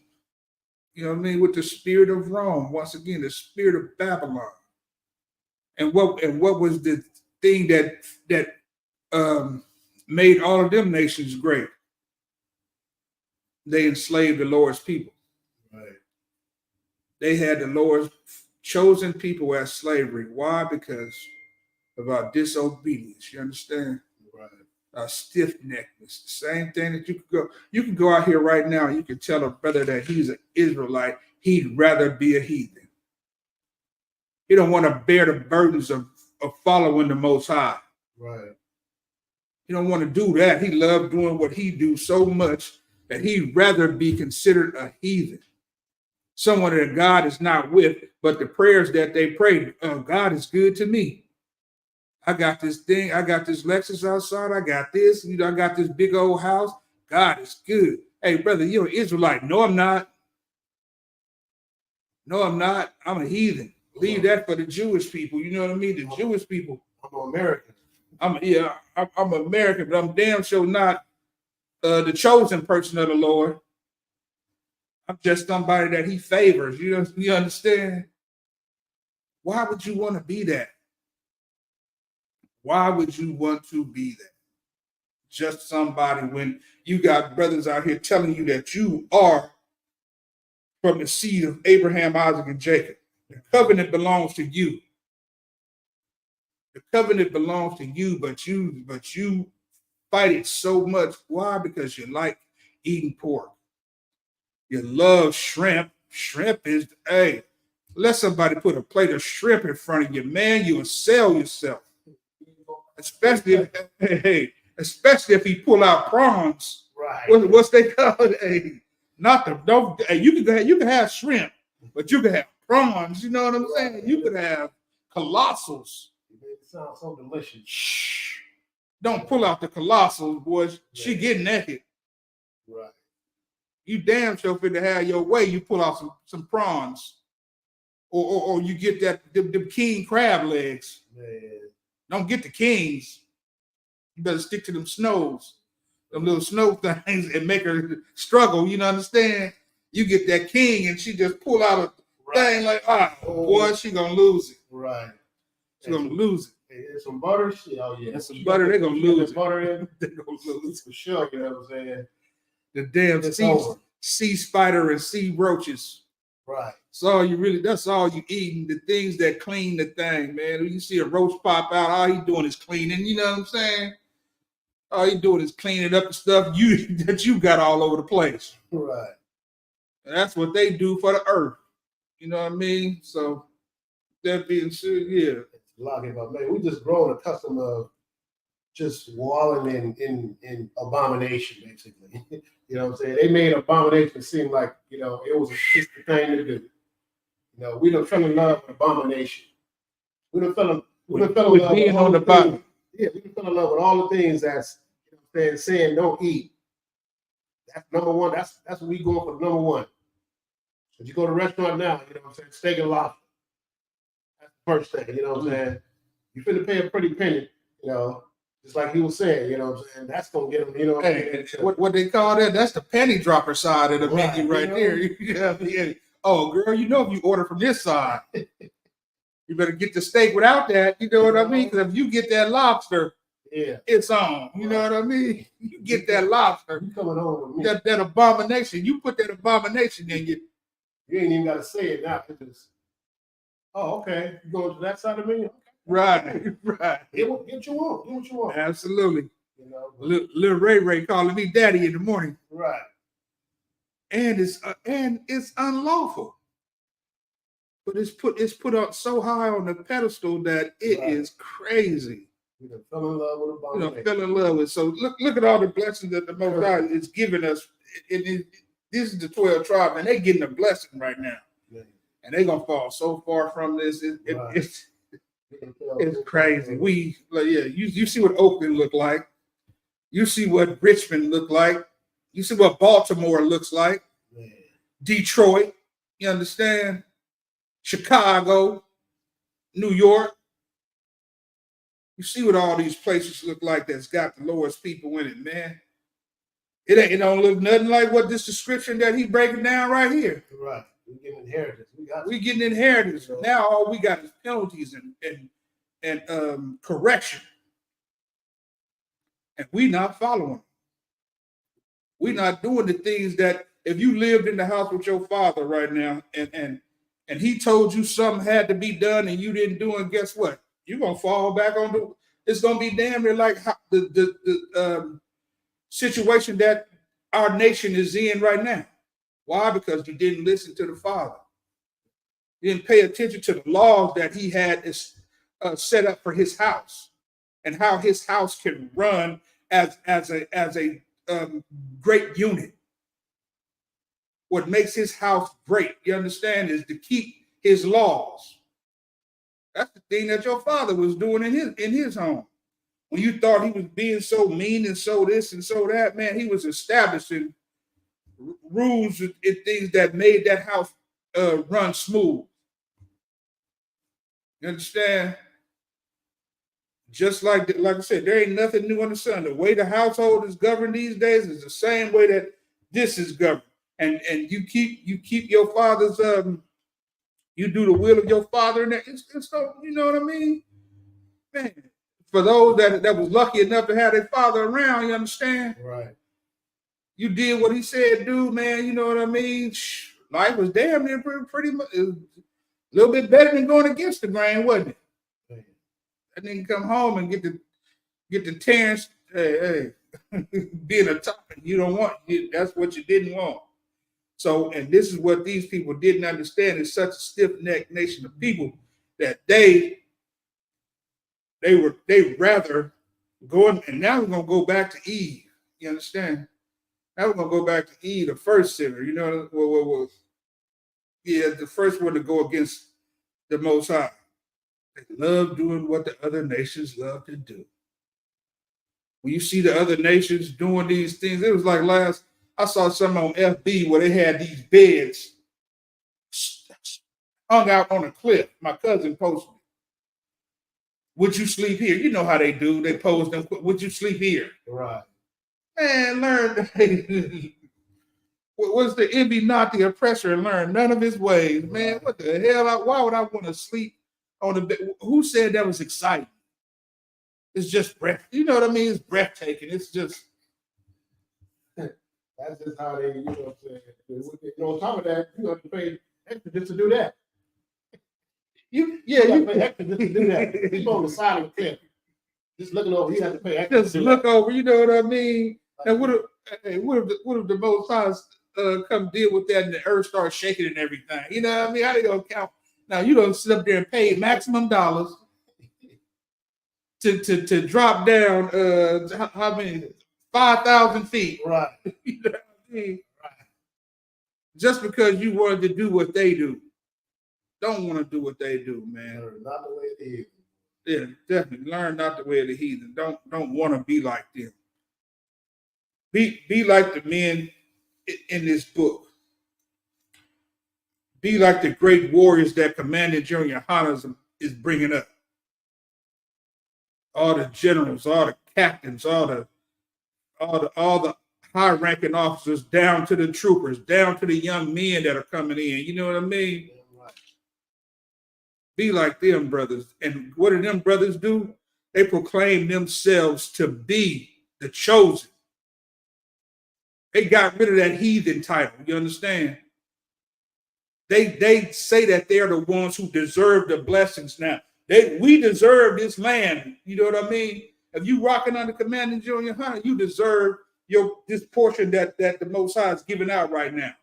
C: You know what I mean? With the spirit of Rome. Once again, the spirit of Babylon. And what was the thing that made all of them nations great? They enslaved the Lord's people.
A: Right.
C: They had the Lord's chosen people as slavery. Why? Because of our disobedience. You understand?
A: Right.
C: Our stiff-neckedness. The same thing that you can go out here right now and you can tell a brother that he's an Israelite. He'd rather be a heathen. He don't want to bear the burdens of following the Most High.
A: Right.
C: He don't want to do that. He loved doing what he do so much that he'd rather be considered a heathen. Someone that God is not with, but the prayers that they pray, God is good to me. I got this thing. I got this Lexus outside. I got this. You know, I got this big old house. God is good. Hey, brother, you're an Israelite. No, I'm not. No, I'm not. I'm a heathen. Leave that for the Jewish people. You know what I mean? The Jewish people.
A: I'm American.
C: I'm American, but I'm damn sure not the chosen person of the Lord. I'm just somebody that he favors. You understand? Why would you want to be that? Why would you want to be that? Just somebody when you got brothers out here telling you that you are from the seed of Abraham, Isaac, and Jacob. The covenant belongs to you. The covenant belongs to you, but you fight it so much. Why? Because you like eating pork. You love shrimp. Shrimp is, hey, let somebody put a plate of shrimp in front of you, man, you will sell yourself. Especially if he pull out prawns.
A: Right.
C: What's they call it? Hey, you can have shrimp, but you can have prawns. You know what I'm saying? You could have colossals.
A: It sounds so delicious.
C: Shh. Don't pull out the colossals, boys. She getting naked.
A: Right.
C: You damn sure fit to have your way. You pull out some prawns, or you get the king crab legs.
A: Man.
C: Don't get the kings. You better stick to them snows, them little snow things, and make her struggle. You know, understand? You get that king, and she just pull out a thing like, boy, she gonna lose it.
A: Right.
C: She gonna lose it.
A: And some butter. Oh yeah.
C: And some butter, they're gonna lose it.
A: Butter in.
C: They're gonna lose
A: For sure. You know what I'm saying?
C: The damn sea spider and sea roaches.
A: Right.
C: That's all you eating, the things that clean the thing, man. When you see a roach pop out, all he doing is cleaning, you know what I'm saying? All he doing is cleaning up the stuff that you got all over the place.
A: Right.
C: And that's what they do for the earth. You know what I mean? So that being said, yeah.
A: It's a lot about, man, we just grown accustomed of just walling in abomination, basically. You know what I'm saying? They made abomination seem like, you know, it was just the thing to do. You know, we done fell in love with abomination. We done fell in love
C: being on the bottom.
A: Yeah, we done fell in love with all the things that's, you know what I'm saying don't eat. That's number one. That's what we going for, number one. If you go to a restaurant now, you know what I'm saying, steak and lobster. That's the first thing, you know what I'm saying? You finna pay a pretty penny, you know. Just like he was saying, you know what I'm saying? That's going to get them, you know.
C: Hey, what they call that? That's the penny dropper side of the menu right there. Yeah. Oh, girl, you know if you order from this side, you better get the steak without that. You know what I mean? Because if you get that lobster, it's on. You know what I mean? You get that lobster.
A: You coming home with me.
C: That abomination. You put that abomination in you.
A: You ain't even got to say it now. Just, okay. You going to that side of me?
C: Right.
A: Get what you want. Get what you want.
C: Absolutely.
A: You know,
C: little Ray calling me daddy in the morning.
A: Right.
C: And it's unlawful. but it's put up so high on the pedestal that it is crazy.
A: We done fell in love with a bomb.
C: Fell in love with. So look at all the blessings that the Most High is giving us. This is the 12 tribes, and they're getting a blessing right now. And they're gonna fall so far from this. It's crazy. You see what Oakland look like. You see what Richmond look like. You see what Baltimore looks like. Detroit, you understand? Chicago, New York. You see what all these places look like that's got the Lord's people in it, man. It don't look nothing like what this description that he breaking down right here.
A: Right. We getting inheritance.
C: We getting inheritance. Now all we got is penalties and correction. And we not following. We not doing the things that if you lived in the house with your father right now and he told you something had to be done and you didn't do it, guess what? You're gonna fall back on it's gonna be damn near like the situation that our nation is in right now. Why? Because you didn't listen to the Father. You didn't pay attention to the laws that he had set up for his house and how his house can run as a great unit. What makes his house great, you understand, is to keep his laws. That's the thing that your father was doing in his home. When you thought he was being so mean and so this and so that, man, he was establishing rules and things that made that house run smooth. You understand? Just like I said, there ain't nothing new under the sun. The way the household is governed these days is the same way that this is governed. And you keep your father's you do the will of your father, and it's so, you know what I mean, man. For those that was lucky enough to have their father around, you understand,
A: right?
C: You did what he said, do, man. You know what I mean. Life was damn near pretty much a little bit better than going against the grain, wasn't it? Man. That nigga come home and get the Terrence, hey, being a topic you don't want. That's what you didn't want. So, and this is what these people didn't understand. It's such a stiff-necked nation of people that they rather go, and now we're gonna go back to Eve. You understand? Now we're gonna go back to Eve, the first sinner. You know, the first one to go against the Most High. They love doing what the other nations love to do. When you see the other nations doing these things, it was like I saw something on FB where they had these beds hung out on a cliff. My cousin posted it. Would you sleep here? You know how they do. They pose them. Would you sleep here?
A: Right.
C: Man, learn. What's the envy, not the oppressor, and learn none of his ways. Man, what the hell? Why would I want to sleep on the bed? Who said that was exciting? It's just breath. You know what I mean? It's breathtaking. It's just.
A: That's just how they, you know what I'm saying? On top of that, you have to pay extra just to do that.
C: You
A: pay extra just to do that. Keep on the side of the cliff. Just looking over, you have to pay extra.
C: Just look over, you know what I mean? And what if the Most High come deal with that and the earth starts shaking and everything? You know what I mean? How they gonna count? Now you don't sit up there and pay maximum dollars to drop down how many 5,000 feet.
A: Right.
C: You know what I mean? Right. Just because you wanted to do what they do. Don't want to do what they do, man.
A: Learn not the way of the heathen.
C: Yeah, definitely. Learn not the way of the heathen. Don't want to be like them. Be like the men in this book. Be like the great warriors that Commander General Yohanan is bringing up. All the generals, all the captains, all the high-ranking officers, down to the troopers, down to the young men that are coming in. You know what I mean?
A: Right.
C: Be like them brothers. And what do them brothers do? They proclaim themselves to be the chosen. They got rid of that heathen title. You understand? They say that they're the ones who deserve the blessings now. We deserve this land. You know what I mean? If you rocking under Commander General Yohanan, you deserve this portion that the Most High is giving out right now.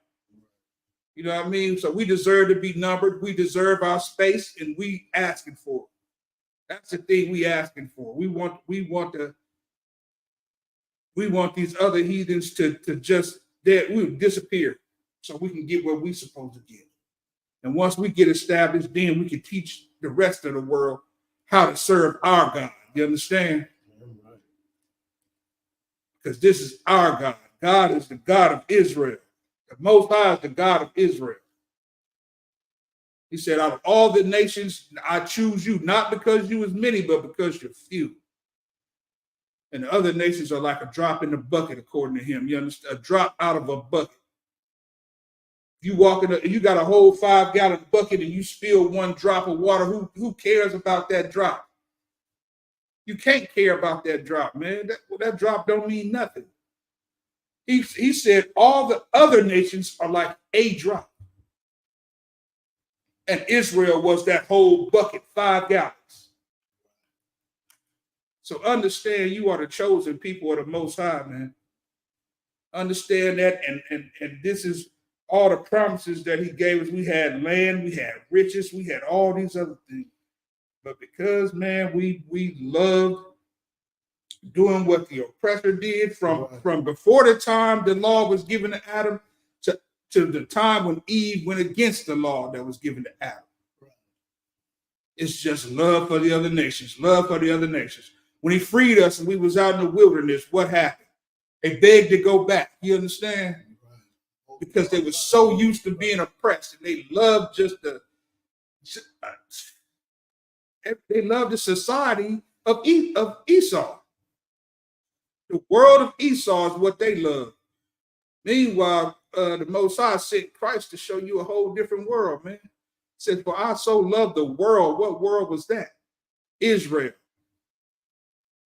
C: You know what I mean? So we deserve to be numbered. We deserve our space, and we asking for it. That's the thing we asking for. We want these other heathens to just disappear so we can get what we supposed to get. And once we get established, then we can teach the rest of the world how to serve our God. You understand? Because this is our God. God is the God of Israel. The Most High is the God of Israel. He said, out of all the nations, I choose you, not because you was many, but because you're few. And the other nations are like a drop in the bucket, according to him. You understand? A drop out of a bucket. You walk you got a whole 5-gallon bucket and you spill one drop of water. Who cares about that drop? You can't care about that drop, man. That drop don't mean nothing. He said all the other nations are like a drop. And Israel was that whole bucket, 5 gallons. So understand you are the chosen people of the Most High, man. Understand that, and this is all the promises that he gave us. We had land, we had riches, we had all these other things. But because, man, we loved doing what the oppressor did from before the time the law was given to Adam to the time when Eve went against the law that was given to Adam. It's just love for the other nations, love for the other nations. When he freed us and we was out in the wilderness, what happened? They begged to go back. You understand? Because they were so used to being oppressed, and they loved they loved the society of Esau. The world of Esau is what they love. Meanwhile, the Most High sent Christ to show you a whole different world, man. He said, for I so love the world. What world was that? Israel.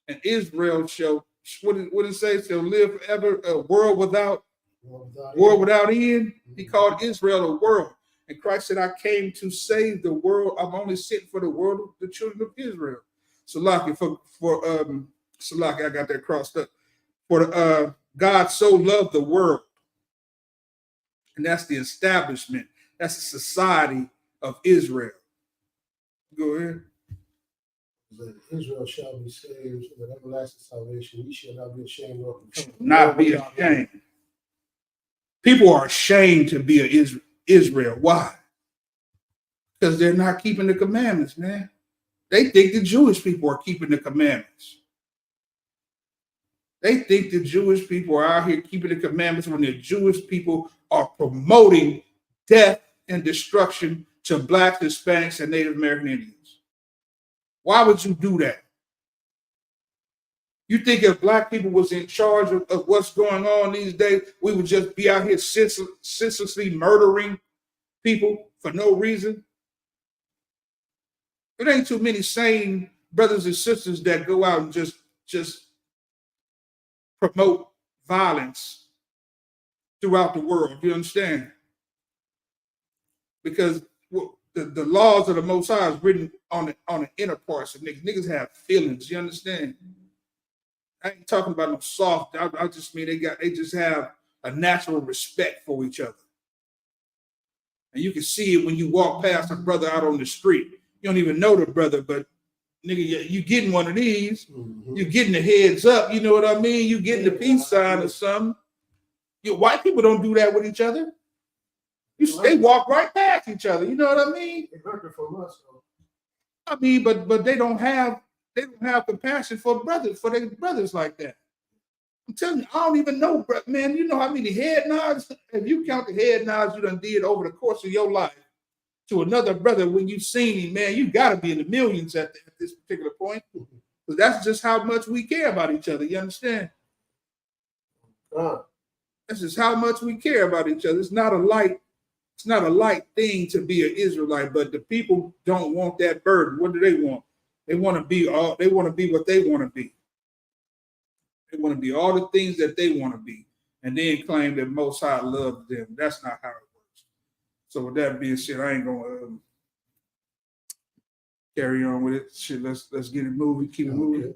C: And Israel shall, what did it say? Shall live forever, a world without end. He called Israel a world. And Christ said, I came to save the world. I'm only sent for the world of the children of Israel. So like I got that crossed up. For God so loved the world. And that's the establishment. That's the society of Israel. Go ahead.
A: That Israel shall be saved with everlasting salvation. We shall not be ashamed of it.
C: Not be ashamed. People are ashamed to be Israel. Why? Because they're not keeping the commandments, man. They think the Jewish people are keeping the commandments. They think the Jewish people are out here keeping the commandments when the Jewish people are promoting death and destruction to Blacks, Hispanics, and Native American Indians. Why would you do that? You think if Black people was in charge of what's going on these days, we would just be out here senselessly murdering people for no reason? There ain't too many sane brothers and sisters that go out and just promote violence throughout the world. You understand? Because the laws of the Most High is written on the inner parts of niggas. Niggas have feelings. You understand? I ain't talking about no soft. I just mean they just have a natural respect for each other. And you can see it when you walk past a brother out on the street. You don't even know the brother, but nigga, you getting one of these. Mm-hmm. You getting the heads up. You know what I mean? You getting the peace sign or something. White people don't do that with each other. They walk right past each other. You know what I mean?
A: They heard it from us.
C: I mean, but they don't have compassion for their brothers like that. I'm telling you, I don't even know, man. You know how many head nods? If you count the head nods you done did over the course of your life to another brother when you seen him, man, you got to be in the millions at this particular point. Because that's just how much we care about each other. You understand? That's just how much we care about each other. It's not a light thing to be an Israelite, but the people don't want that burden. What do they want? They want to be what they want to be. They want to be all the things that they want to be, and then claim that Most High loves them. That's not how it works. So with that being said, I ain't gonna carry on with it. Shit, let's get it moving. Keep it moving.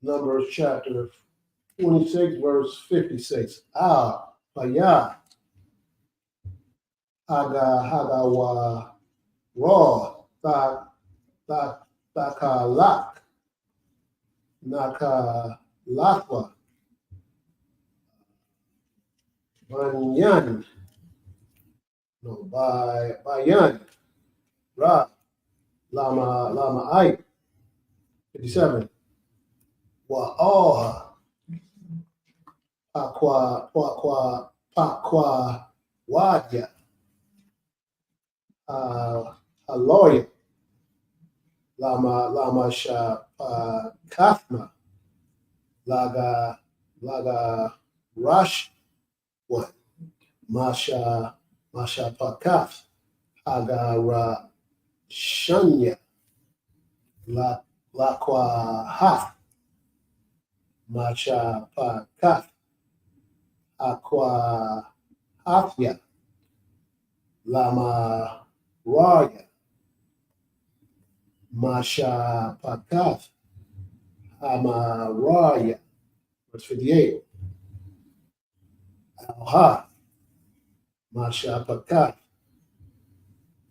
A: Numbers chapter 26, verse 56. Hayah. Hagawa Raw Takalak Nakalakwa Banyan no Bayan Ra Lama I 57 Wa'oha Pakwa Wadya Aloya Lama Sha Kafma Laga Rush one Masha Pakaf Agara Shanya Lakwa Ha Masha Pakaf Aqua Hafya Lama Raya Masha Pakaf Amaraya. Verse 58. Alha Masha Pakaf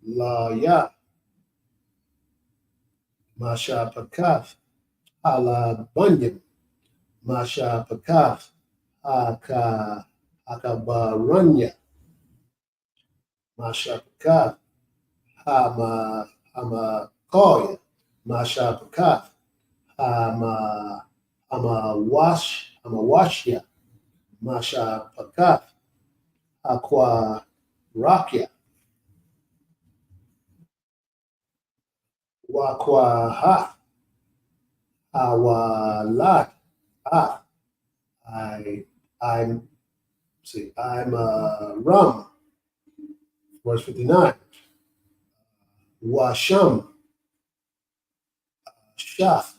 A: La Ya Masha Pakaf Ala Bunyan Masha Pakaf Akabaranya Masha Pakaf Hama Masha Pakaf Washya Masha Pakaf Aqua Rakya Wakwa Ha Awalat Ah I'm Rum. Verse 59. Washam Shaf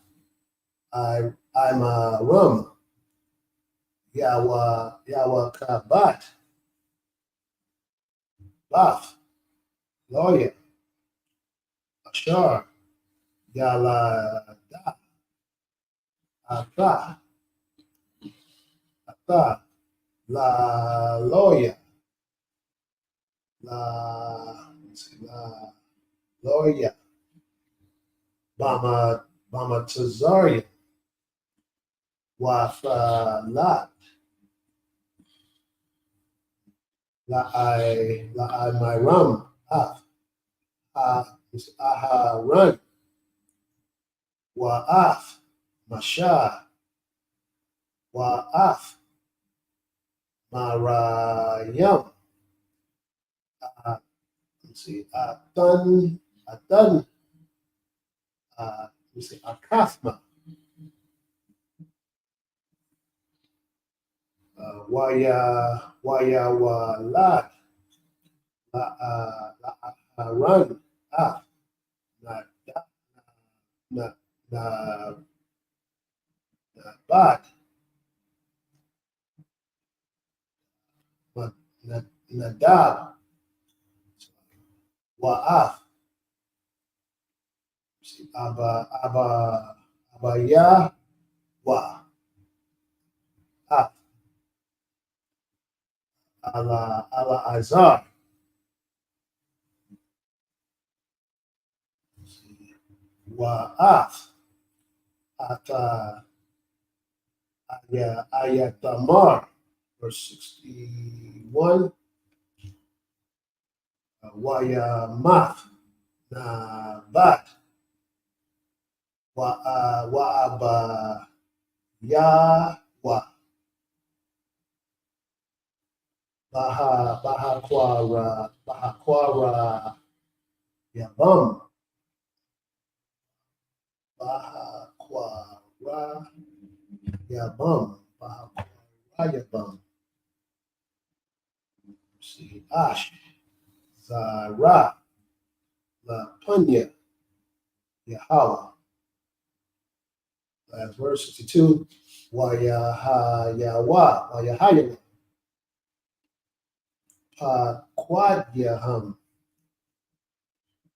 A: I'm Rum. Yawa Kabat Baf Lawyer Ashar Yala Da Ata La Lawyer La Lawyer Bama Tazaria Wafa La my rum aha run Wa'af Masha Wa'af Marayam Atan Akafma Waya Walad Run Af na Bad Nadab Wa'af Abaya Wa Af Ala Azar Wa'af Ata Ayatamar verse 61 Waya Math Nabat Wa'aba Ya Wa Bahakwara Yabam Bahakwara Yabam Bahakwara Yabam see Ash Zara La Punya Yahweh. Last verse 62 Wayahaywa Pakwadyaham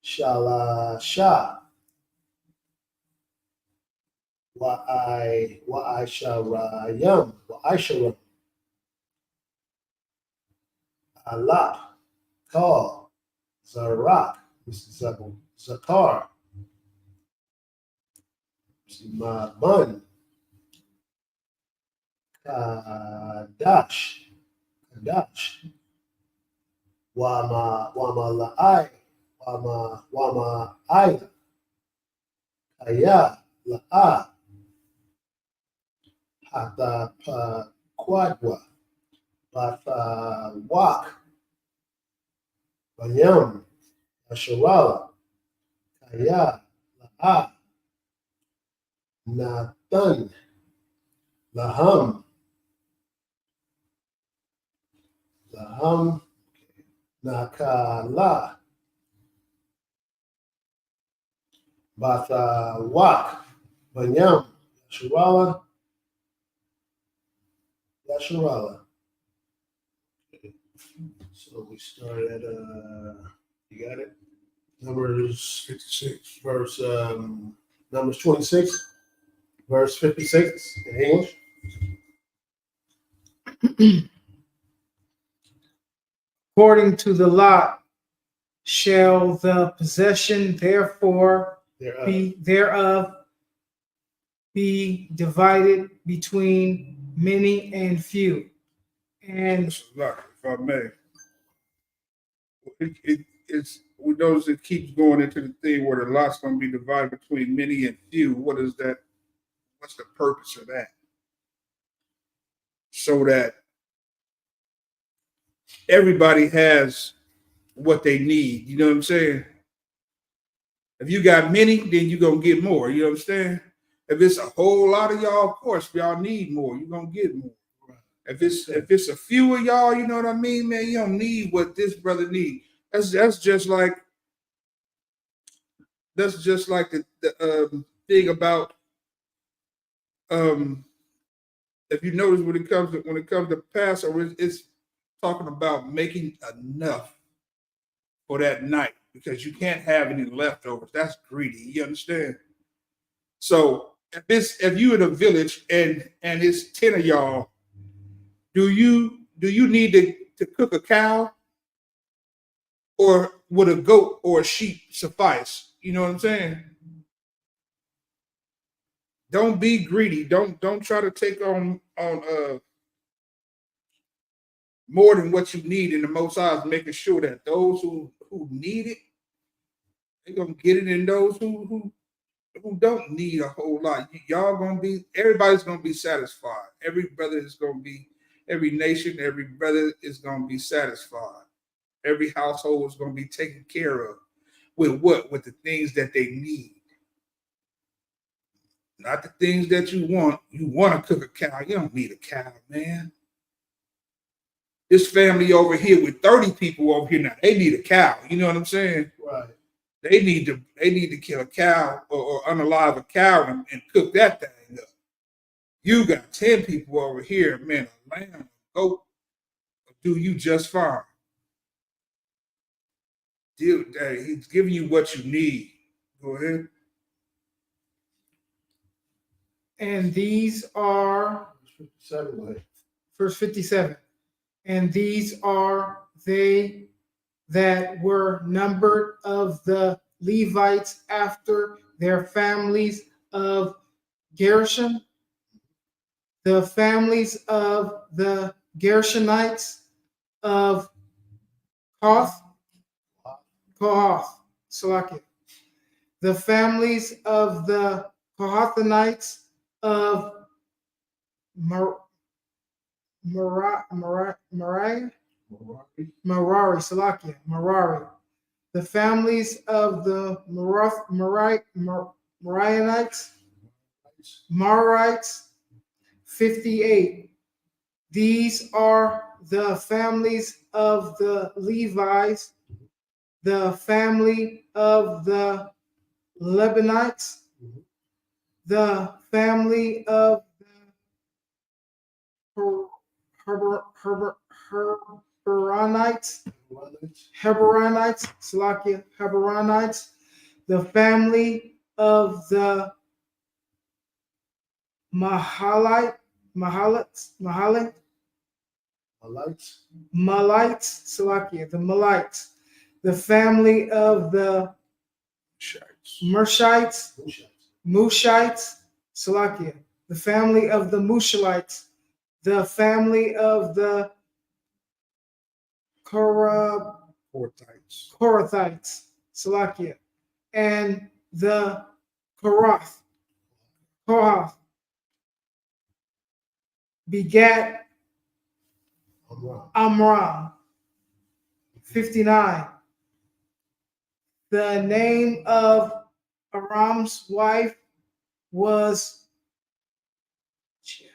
A: Shalasha Wa'isharayam Wa'isharam Alap
E: Cal, Zarak, Zakar, Maban, Kadash, Wama Aida, Aya, La'a, Hata Quadwa, Bata Wak, Banyam, Asharala, Kaya, La'a, Nathan, Laham, Nakala, Bata Wak, Banyam, Yasharala. So we start at you got it? Numbers 56, verse Numbers 26, verse 56 in English.
D: According to the lot shall the possession therefore thereof be divided between many and few. And
C: That's a lot, if I may. It's we notice it keeps going into the thing where the lot's going to be divided between many and few. What is that? What's the purpose of that? So that everybody has what they need. You know what I'm saying? If you got many, then you're gonna get more. You understand? If it's a whole lot of y'all, of course, y'all need more. You're gonna get more. If it's a few of y'all, you know what I mean, man, you don't need what this brother need. That's just like the thing about if you notice when it comes to Passover, it's talking about making enough for that night because you can't have any leftovers. That's greedy. You understand? So if you in a village and it's 10 of y'all, do you need to cook a cow, or would a goat or a sheep suffice? You know what I'm saying? Don't be greedy. Don't try to take on more than what you need. In the Most High is making sure that those who need it, they're gonna get it, and those who don't need a whole lot, everybody's gonna be satisfied. Every brother is gonna be, every nation, every brother is gonna be satisfied. Every household is gonna be taken care of with what? With the things that they need. Not the things that you want. You want to cook a cow. You don't need a cow, man. This family over here with 30 people over here now, they need a cow. You know what I'm saying?
E: Right.
C: They need to kill a cow or unalive a cow and cook that thing up. You got 10 people over here, man, a lamb, a goat, do you just fine. Dude, he's giving you what you need. Go ahead.
D: and these are verse 57. And these are they that were numbered of the Levites after their families of Gershon, the families of the Gershonites of Kohath, Salakia, the families of the Kohathanites of Merari, the families of the Maraites, 58. These are the families of the Levites, the family of the Lebanites, the family of the Heberonites, the family of the Mahalites,
E: Malites.
D: Malites, Salakia, the Malites, the family of the
C: Shites.
D: Mershites,
E: Mushites.
D: Mushites, Salakia, the family of the Mushalites, the family of the
C: Fortites.
D: Korathites, Salakia, and the Korath begat
E: Amram.
D: Amram. 59. The name of Aram's wife was
E: Job.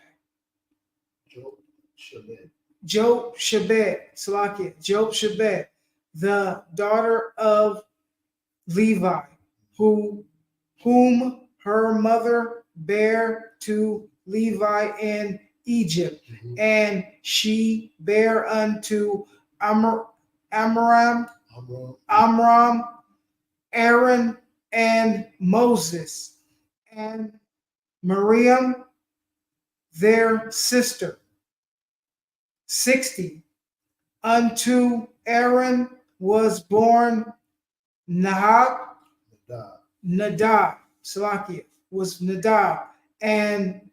D: Job-Shebet, the daughter of Levi, whom her mother bare to Levi in Egypt,
E: Mhm.
D: and she bare unto Amram, Aaron, and Moses, and Miriam, their sister. 60. Unto Aaron was born Nadab, Salakia, was Nadab, and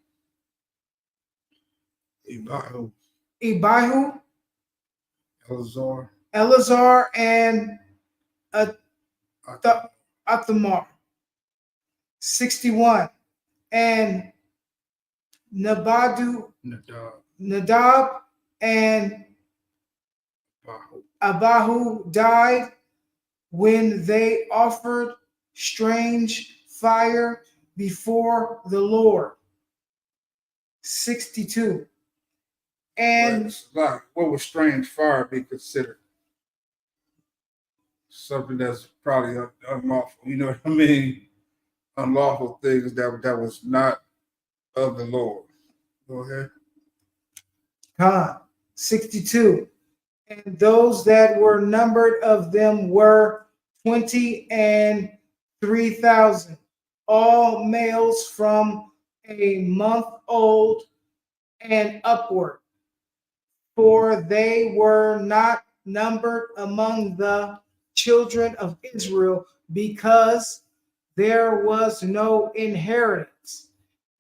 C: Elihu.
D: Abihu,
C: Eleazar.
D: Eleazar, and Athamar. 61. And Nadab and Abihu died when they offered strange fire before the Lord. 62. And
C: What would strange fire be considered? Something that's probably unlawful. You know what I mean? Unlawful things that was not of the Lord. Go ahead.
D: Khan. 62. And those that were numbered of them were 20 and 3,000, all males from a month old and upward, for they were not numbered among the children of Israel, because there was no inheritance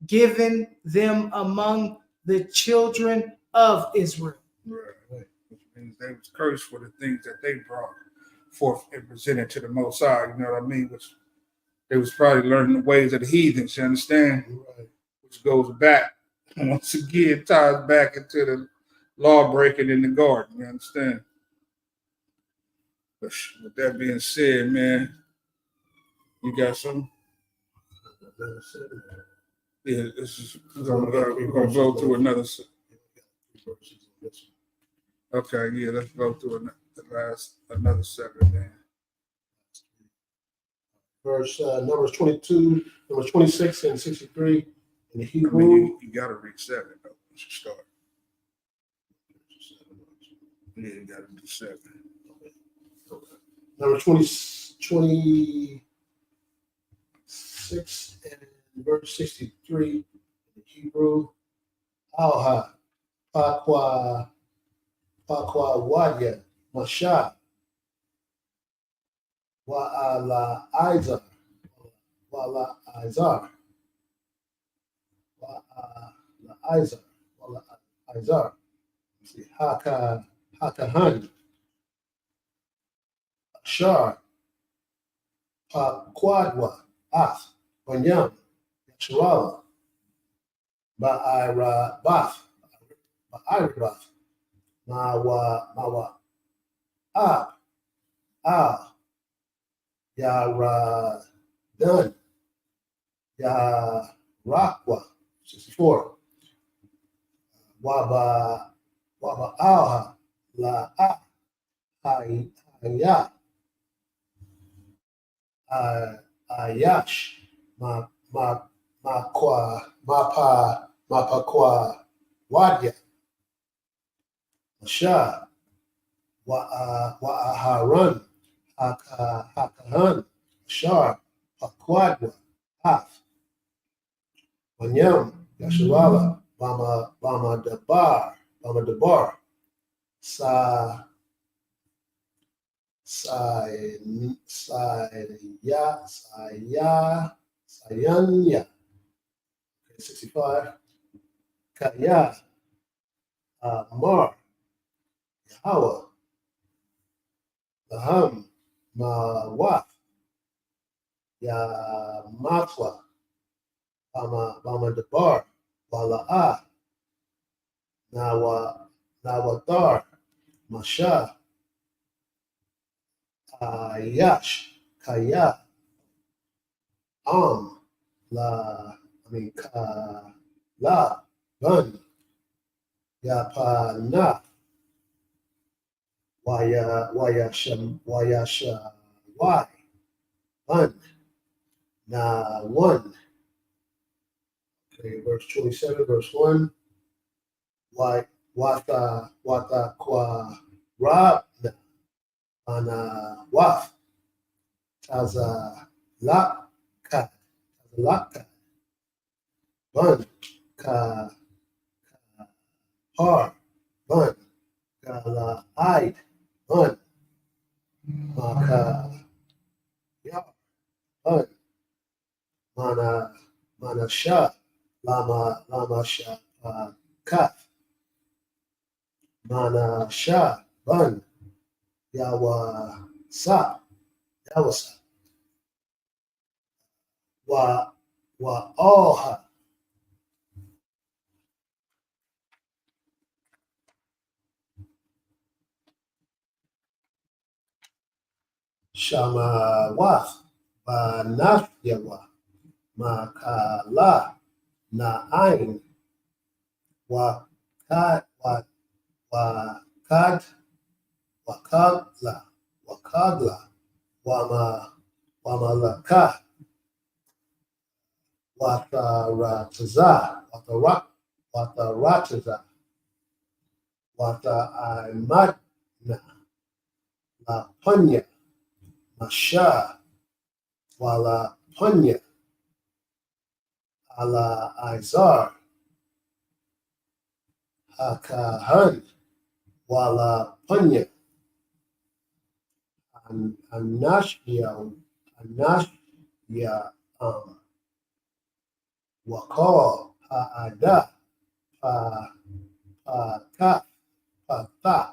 D: given them among the children of Israel.
C: Right. Which means they was cursed for the things that they brought forth and presented to the Most High. You know what I mean? Which they was probably learning the ways of the heathens. You understand?
E: Right.
C: Which goes back once again, ties back into the law breaking in the garden. You understand? But with that being said, man, you got something? Yeah, this is we're gonna go through another. Okay, yeah, let's go through another seven, man.
E: Verse Numbers 22, Numbers 26 and 63 in the
C: I
E: Hebrew.
C: mean, you gotta read seven though. You should start. Yeah, you gotta do seven.
E: Number 26 and verse 63 in the Hebrew. Alha, Pakwa Wadya, Masha, Wa'ala Izar, Wa'ala Izar, Wa'ala Izar, Wa'ala Izar, Hakahan, Shar, Quadwa, Ath, Banyam, Yasharala, Ba'irabath, Mawa, Ab, Al, Yara, Dun, Yarakwa, 64, Waba Alha, La Haya, Ayash, Mapakwa, Wadya, Masha, Wa'aharan, Hakahan, Shar, Pakwadwa, Hath, Wanyam, Yasharala, Bama Dabar, Sa Sayanya. Okay, 65. Kaya Mar Yahweh Laham Mawaf Ya Matwa Bama Debar Wala'a Nawatar Masha Yash Kaya La Bun Yapana Wayasha Y Bun Na one. Okay, verse 27, verse 1. Wata kwa Rabna Ana Waf Taza Laka Bun Ka Har Bun Kala Ide Bun Maka Ya Bun Mana Sha Lama Sha Kaf Mana Sha Bun Yawasa Wa Oha Shama Waf Banaf Yawa Makala Na'ain Wakad Wakad Wakadla Wamalaka Watarataza Wataimadna La Punya Masha Wala Punya Ala Izar Hakahan Wala Punya Anashya Wakal Ha'ada Patak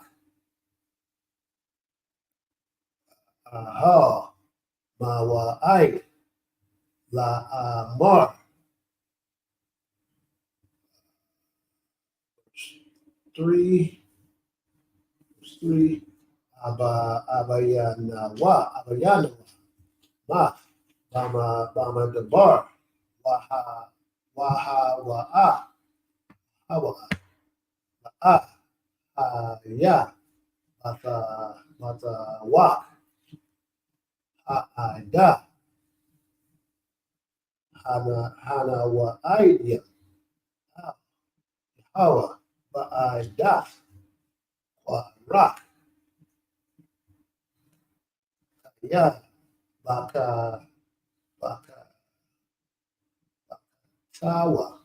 E: Aha Mawa'ai La Amar 3 Abayanawa Ma Bama Debar Waha Hawa Ya Mata Wak Ha'ada Hana wa Idea Hawa Ba'ada Wa Rak Ya Baka Tawa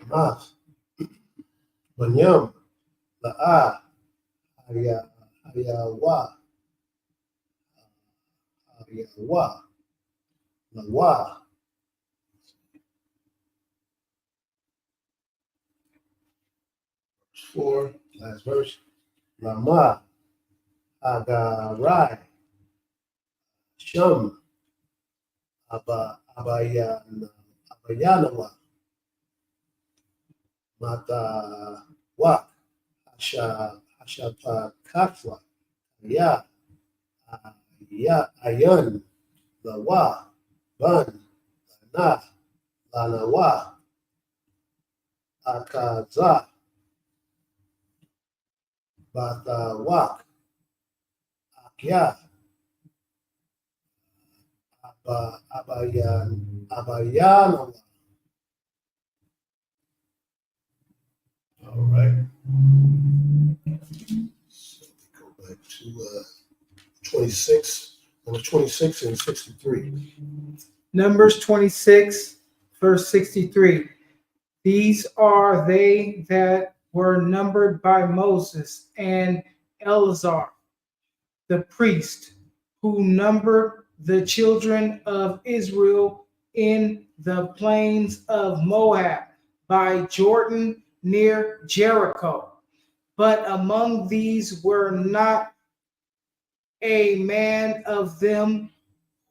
E: Mas Banyam La'a Ayawa Lawa 4, last verse. Lama Agarai Shum Abayanawa Mata Wak Hashapa Katwa Ya Ayan Lawa Bun Na Lanawa Akaza Bata Wak Akya Abayanawa. All right. So we go back to 26, number 26 and 63.
D: Numbers 26, verse 63. These are they that were numbered by Moses and Eleazar, the priest, who numbered the children of Israel in the plains of Moab by Jordan near Jericho. But among these were not a man of them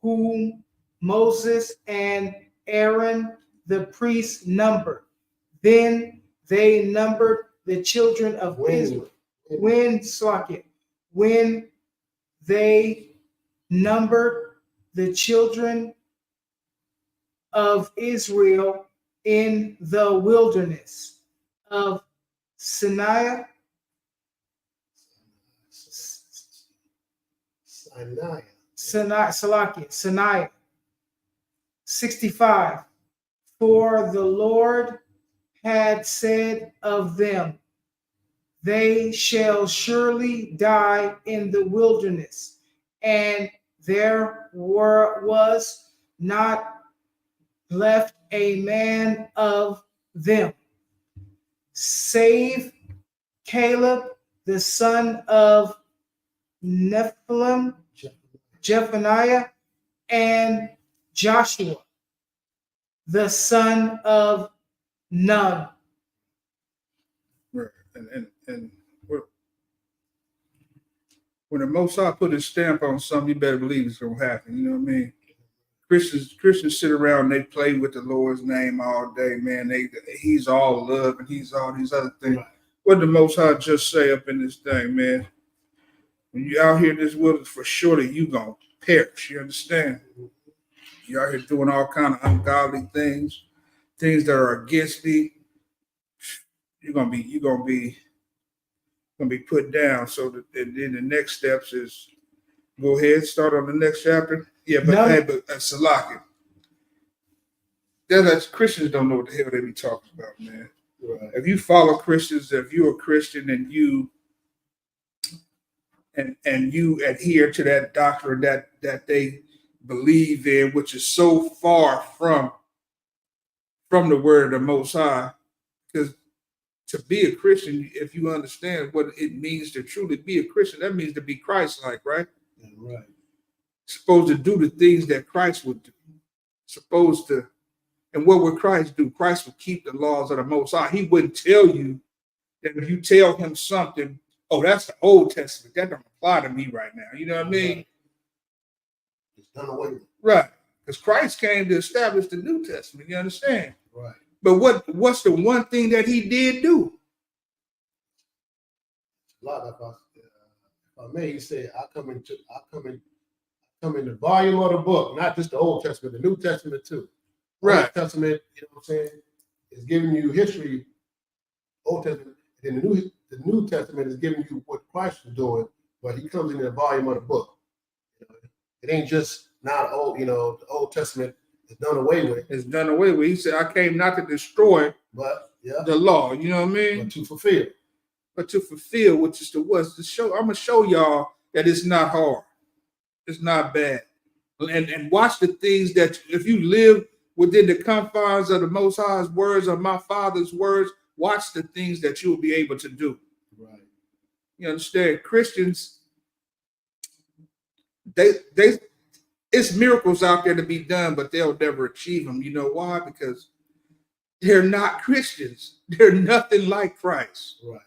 D: whom Moses and Aaron the priests numbered. Then they numbered the children of Israel. When they numbered the children of Israel in the wilderness of Sinai, Sinai, 65. For the Lord had said of them, they shall surely die in the wilderness, and there was not left a man of them, save Caleb the son of Nephilim, Zephaniah, and Joshua the son of Nun.
C: Right. And when the Most High put his stamp on something, you better believe it's gonna happen. You know what I mean? Christians sit around and they play with the Lord's name all day, man. He's all love and he's all these other things. Right. What did the Most High just say up in this thing, man? When you out here in this wilderness, for surely you gonna perish. You understand? You out here doing all kind of ungodly things that are against thee. You're gonna be put down. So then the next steps is go ahead, start on the next chapter. Yeah, but Salaki. That's Christians don't know what the hell they be talking about, man. Right. If you follow Christians, if you're a Christian and you adhere to that doctrine that they believe in, which is so far from the word of the Most High, because to be a Christian, if you understand what it means to truly be a Christian, that means to be Christ-like, right? Yeah, right. Supposed to do the things that Christ would do. Supposed to, and what would Christ do? Christ would keep the laws of the Most High. He wouldn't tell you that if you tell him something, oh, that's the Old Testament. That don't apply to me right now. You know what I mean? Right. It's done away with. Right. Because Christ came to establish the New Testament. You understand? Right. But what's the one thing that he did do?
E: A lot of us. If I may, he said, I come in the volume of the book, not just the Old Testament, the New Testament too. Right. Old Testament, you know what I'm saying, is giving you history. Old Testament, and then the New Testament is giving you what Christ was doing, but he comes in the volume of the book. You know, it ain't just not old. You know, the Old Testament is done away with.
C: It's done away with. He said, I came not to destroy,
E: but
C: the law. You know what I mean?
E: But to fulfill.
C: But to fulfill, which is to show. I'm gonna show y'all that it's not hard. It's not bad. And watch the things that if you live within the confines of the Most High's words or my Father's words, watch the things that you will be able to do. Right. You understand? Christians, they it's miracles out there to be done, but they'll never achieve them. You know why? Because they're not Christians. They're nothing like Christ.
E: Right.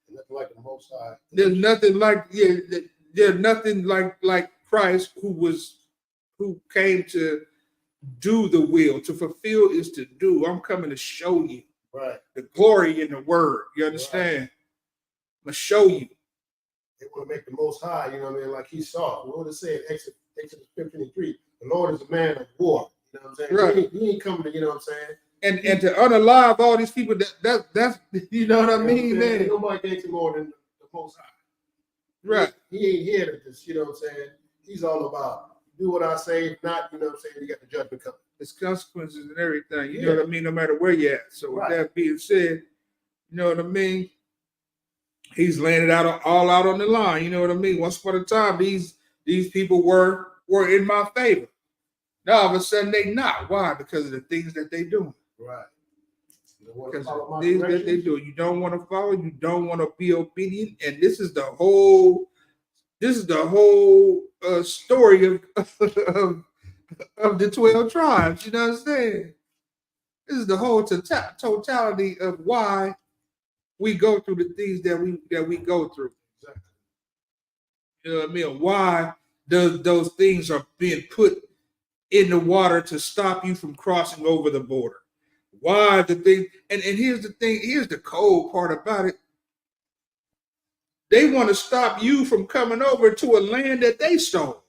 E: Nothing like the Most High.
C: There's nothing like there's nothing like Christ who came to do the will. To fulfill is to do. I'm coming to show you.
E: Right.
C: The glory in the word. You understand? Right. I'm gonna show you.
E: They want to make the Most High, you know what I mean, like he saw. What would it say in Exodus 15:3? The Lord is a man of war. You know what I'm saying?
C: Right.
E: He ain't coming to, you know what I'm saying?
C: And to unalive all these people, that's you know what I mean, man.
E: Ain't nobody thinks more than the Most High.
C: Right.
E: He ain't here to just, you know what I'm saying? He's all about do what I say. If not, you know what I'm saying, you got the judgment coming.
C: It's consequences and everything. You know what I mean? No matter where you're at. So with that being said, you know what I mean? He's laying it all out on the line. You know what I mean? Once upon a time, these people were in my favor. Now all of a sudden they not. Why? Because of the things that they do.
E: Right. You don't want to
C: Because
E: follow my
C: things that they
E: directions.
C: do, you don't want to follow, you don't want to be obedient, and this is the whole story of, of the 12 tribes. You know what I'm saying? This is the whole totality of why we go through the things that we go through.
E: Exactly.
C: You know what I mean? Why those things are being put in the water to stop you from crossing over the border? Why the thing? And here's the thing. Here's the cold part about it. They want to stop you from coming over to a land that they stole.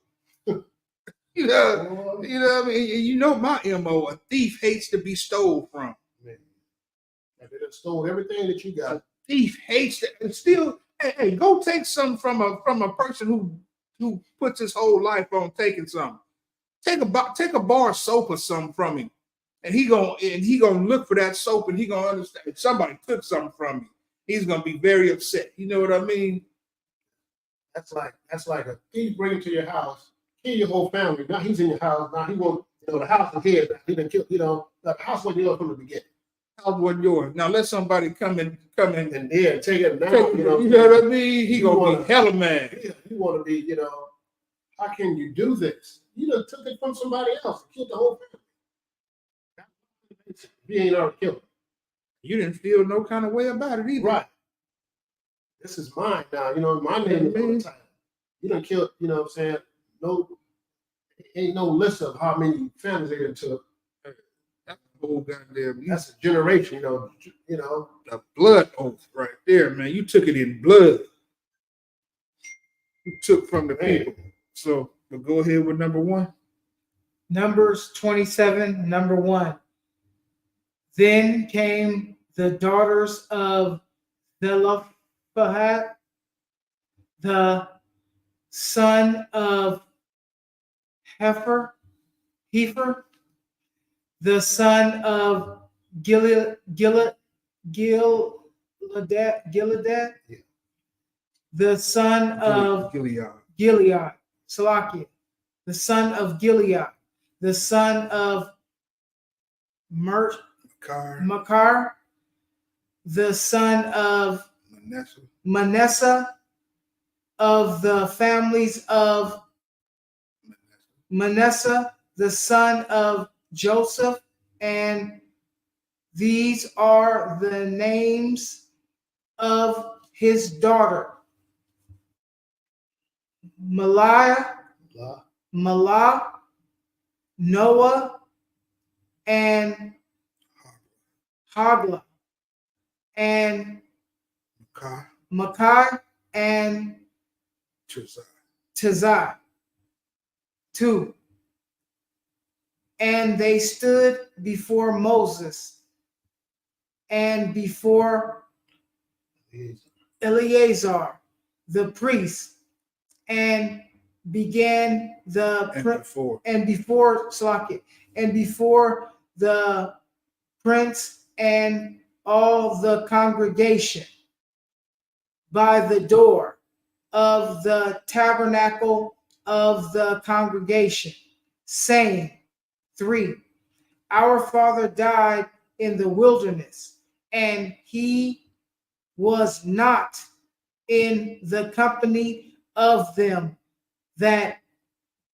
C: You know what I mean? You know my MO. A thief hates to be stole from.
E: Man. And they done stole everything that you got.
C: A thief hates to, and still, hey, go take some from a person who puts his whole life on taking something. Take a bar of soap or something from him, and he gonna look for that soap, and he gonna understand if somebody took something from me. He's gonna be very upset. You know what I mean?
E: That's like a thief bringing to your house, kill your whole family. Now he's in your house. Now he won't. The house is his. He done kill. The house wasn't yours from the beginning.
C: House wasn't yours. Now let somebody come in
E: And then take it now.
C: you know what I mean? He gonna be hella mad.
E: Yeah, you want to be. How can you do this? You done took it from somebody else and killed the whole family. You ain't already killed him.
C: You didn't feel no kind of way about it either.
E: Right. This is mine now. My name is on the title. You done killed, you know what I'm saying? No, ain't no list of how many families they done took.
C: That's a whole goddamn.
E: That's a generation,
C: A blood oath right there, man. You took it in blood. You took from the people. So we'll go ahead with number 1.
D: Numbers 27, number 1. Then came the daughters of Zelophehad, the son of Hefer, the son of Gilead, the son of Gilead, Salakia, the son of Gilead, the son of Makar, the son of Manasseh, of the families of Manasseh, the son of Joseph, and these are the names of his daughter: Malah, Noah, and Hagla, and Makai, and Tizai. 2. And they stood before Moses and before Eleazar the priest, and began before the prince and all the congregation by the door of the tabernacle of the congregation, saying, 3. Our father died in the wilderness, and he was not in the company of them that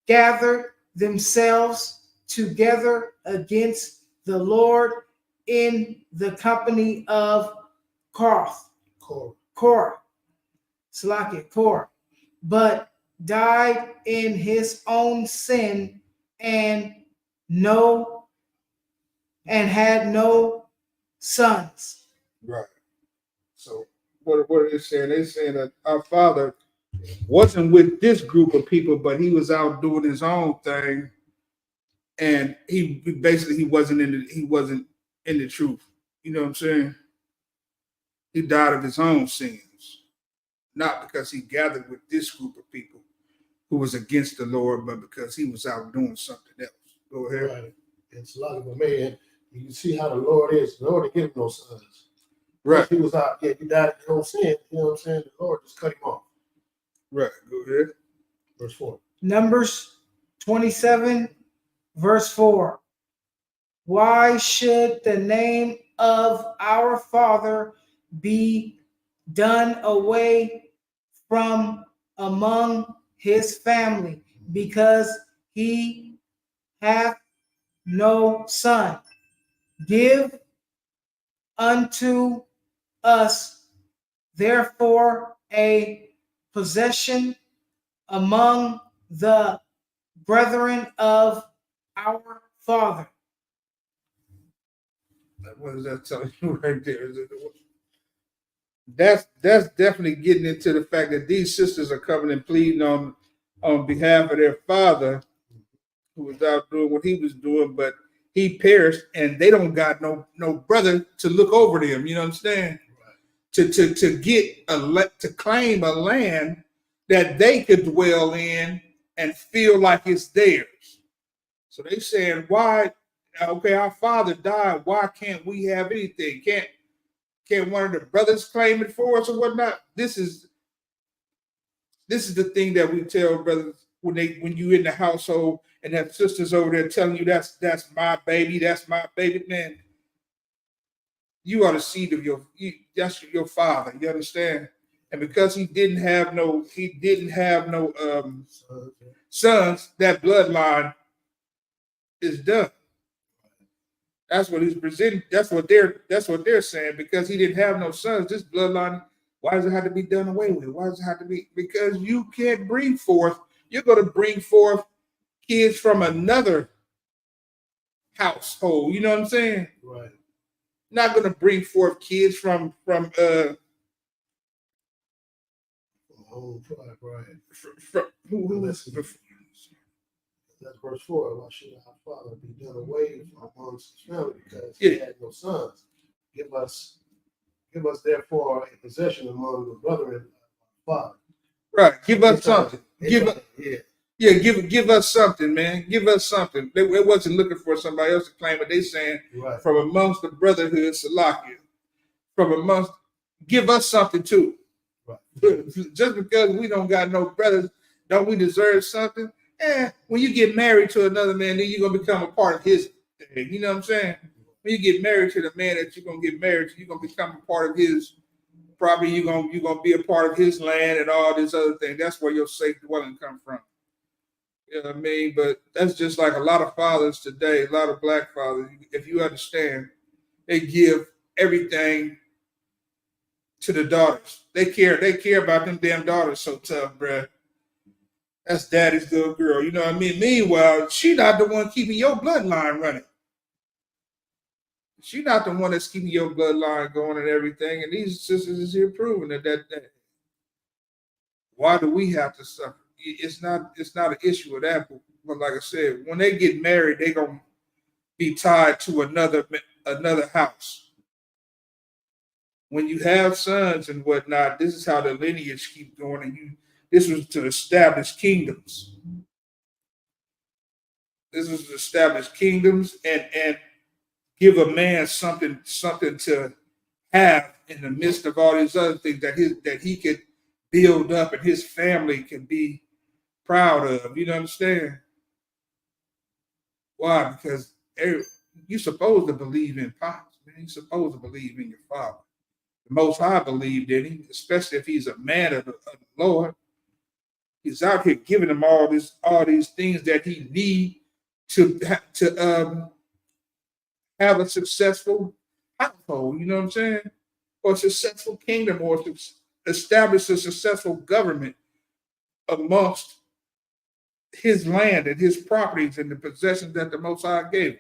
D: gathered themselves together against the Lord in the company of Korah, but died in his own sin and had no sons.
C: Right. So what are they saying? They're saying that our father wasn't with this group of people, but he was out doing his own thing, and he wasn't in the truth. You know what I'm saying? He died of his own sins, not because he gathered with this group of people who was against the Lord, but because he was out doing something else. Go ahead.
E: Right. It's a lot of man. You can see how the Lord is. The Lord didn't give him no sons.
C: Right.
E: He was out. Yeah, he died in his own sin. You know what I'm saying? The Lord just cut him off.
C: Right. Go ahead.
E: Verse 4.
D: Numbers 27, verse 4. Why should the name of our father be done away from among his family, because he hath no son. Give unto us therefore a possession among the brethren of our father.
C: What is that telling you right there? That's definitely getting into the fact that these sisters are coming and pleading on behalf of their father, who was out doing what he was doing, but he perished, and they don't got no brother to look over them. You know what I'm saying? To get to claim a land that they could dwell in and feel like it's theirs. So they saying, why? Okay, our father died. Why can't we have anything? Can't one of the brothers claim it for us or whatnot? This is the thing that we tell brothers when you in the household and have sisters over there telling you that's my baby, man. You are the seed of that's your father. You understand? And because he didn't have no sons, that bloodline is done. That's what he's presenting. That's what they're saying. Because he didn't have no sons, this bloodline, why does it have to be done away with? Why does it have to be? Because you can't bring forth, you're going to bring forth kids from another household. You know what I'm saying?
E: Right.
C: Not going to bring forth kids from
E: Right. That's verse 4. Why should our father be done away from amongst his family, because he had no sons? Give us therefore a possession among the brethren of our father.
C: Right. Give us something. Give us something, man. Give us something. They wasn't looking for somebody else to claim it. They saying from amongst the brotherhood, Salakia, give us something too. Right. Just because we don't got no brothers, don't we deserve something? When you get married to another man, then you're gonna become a part of his thing. You know what I'm saying? When you get married to the man that you're gonna get married to, you're gonna become a part of his. Probably you're gonna be a part of his land and all this other thing. That's where your safe dwelling come from. You know what I mean? But that's just like a lot of fathers today, a lot of black fathers. If you understand, they give everything to the daughters. They care about them damn daughters so tough, bruh. That's daddy's little girl. You know what I mean? Meanwhile, she not the one keeping your bloodline running. She not the one that's keeping your bloodline going and everything. And these sisters is here proving that. Why do we have to suffer? It's not an issue of that. But like I said, when they get married, they're gonna be tied to another house. When you have sons and whatnot, this is how the lineage keeps going, and this was to establish kingdoms. This was to establish kingdoms and give a man something to have in the midst of all these other things that he could build up and his family can be proud of. You know what I'm saying? Why? Because you're supposed to believe in pops, man. You're supposed to believe in your father. The Most High believed in him, especially if he's a man of the Lord. He's out here giving him all these things that he need to have a successful household. You know what I'm saying? Or a successful kingdom, or to establish a successful government amongst his land and his properties and the possessions that the Most High gave him.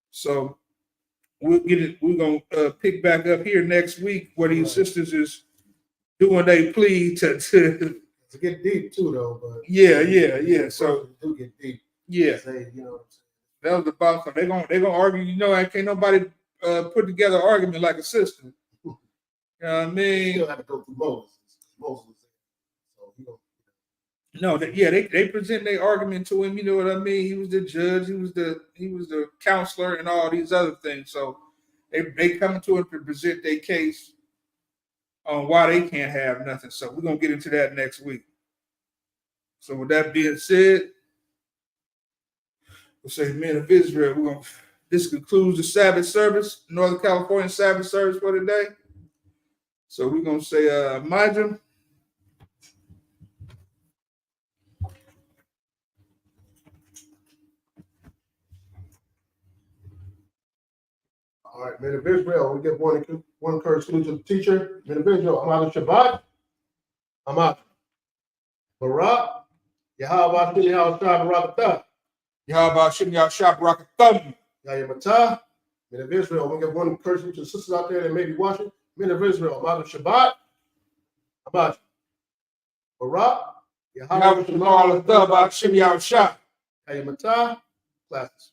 C: So we'll get it. We're gonna pick back up here next week where these sisters is doing their plea to
E: get deep too, though. But
C: yeah. So
E: do get deep.
C: Yeah,
E: say, you know.
C: That was about. So they're gonna argue. You know, I can't nobody put together an argument like a sister. You know what I mean?
E: You still have to go through Moses. Moses was there. So you know.
C: No, they present their argument to him. You know what I mean? He was the judge. He was the counselor and all these other things. So they come to him to present their case on why they can't have nothing. So we're gonna get into that next week. So with that being said, we'll say, men of Israel, we're gonna This concludes the Sabbath service, Northern California Sabbath service for today. So we're going to say, Majum.
E: All right, men of Israel, we give one encouraged salute to the teacher. Men of Israel, I'm out of Shabbat. I'm out. Barak, Yahweh Shini Yahweh Barakatah.
C: Yahweh Shem Yahshua Barakathum.
E: Yahweh men of Israel, we give one encouraged salute to the sisters out there that may be watching. Men of Israel, I'm out of Shabbat. I'm out. Barak,
C: Yahweh Shem Yahshua.
E: Yahweh classes.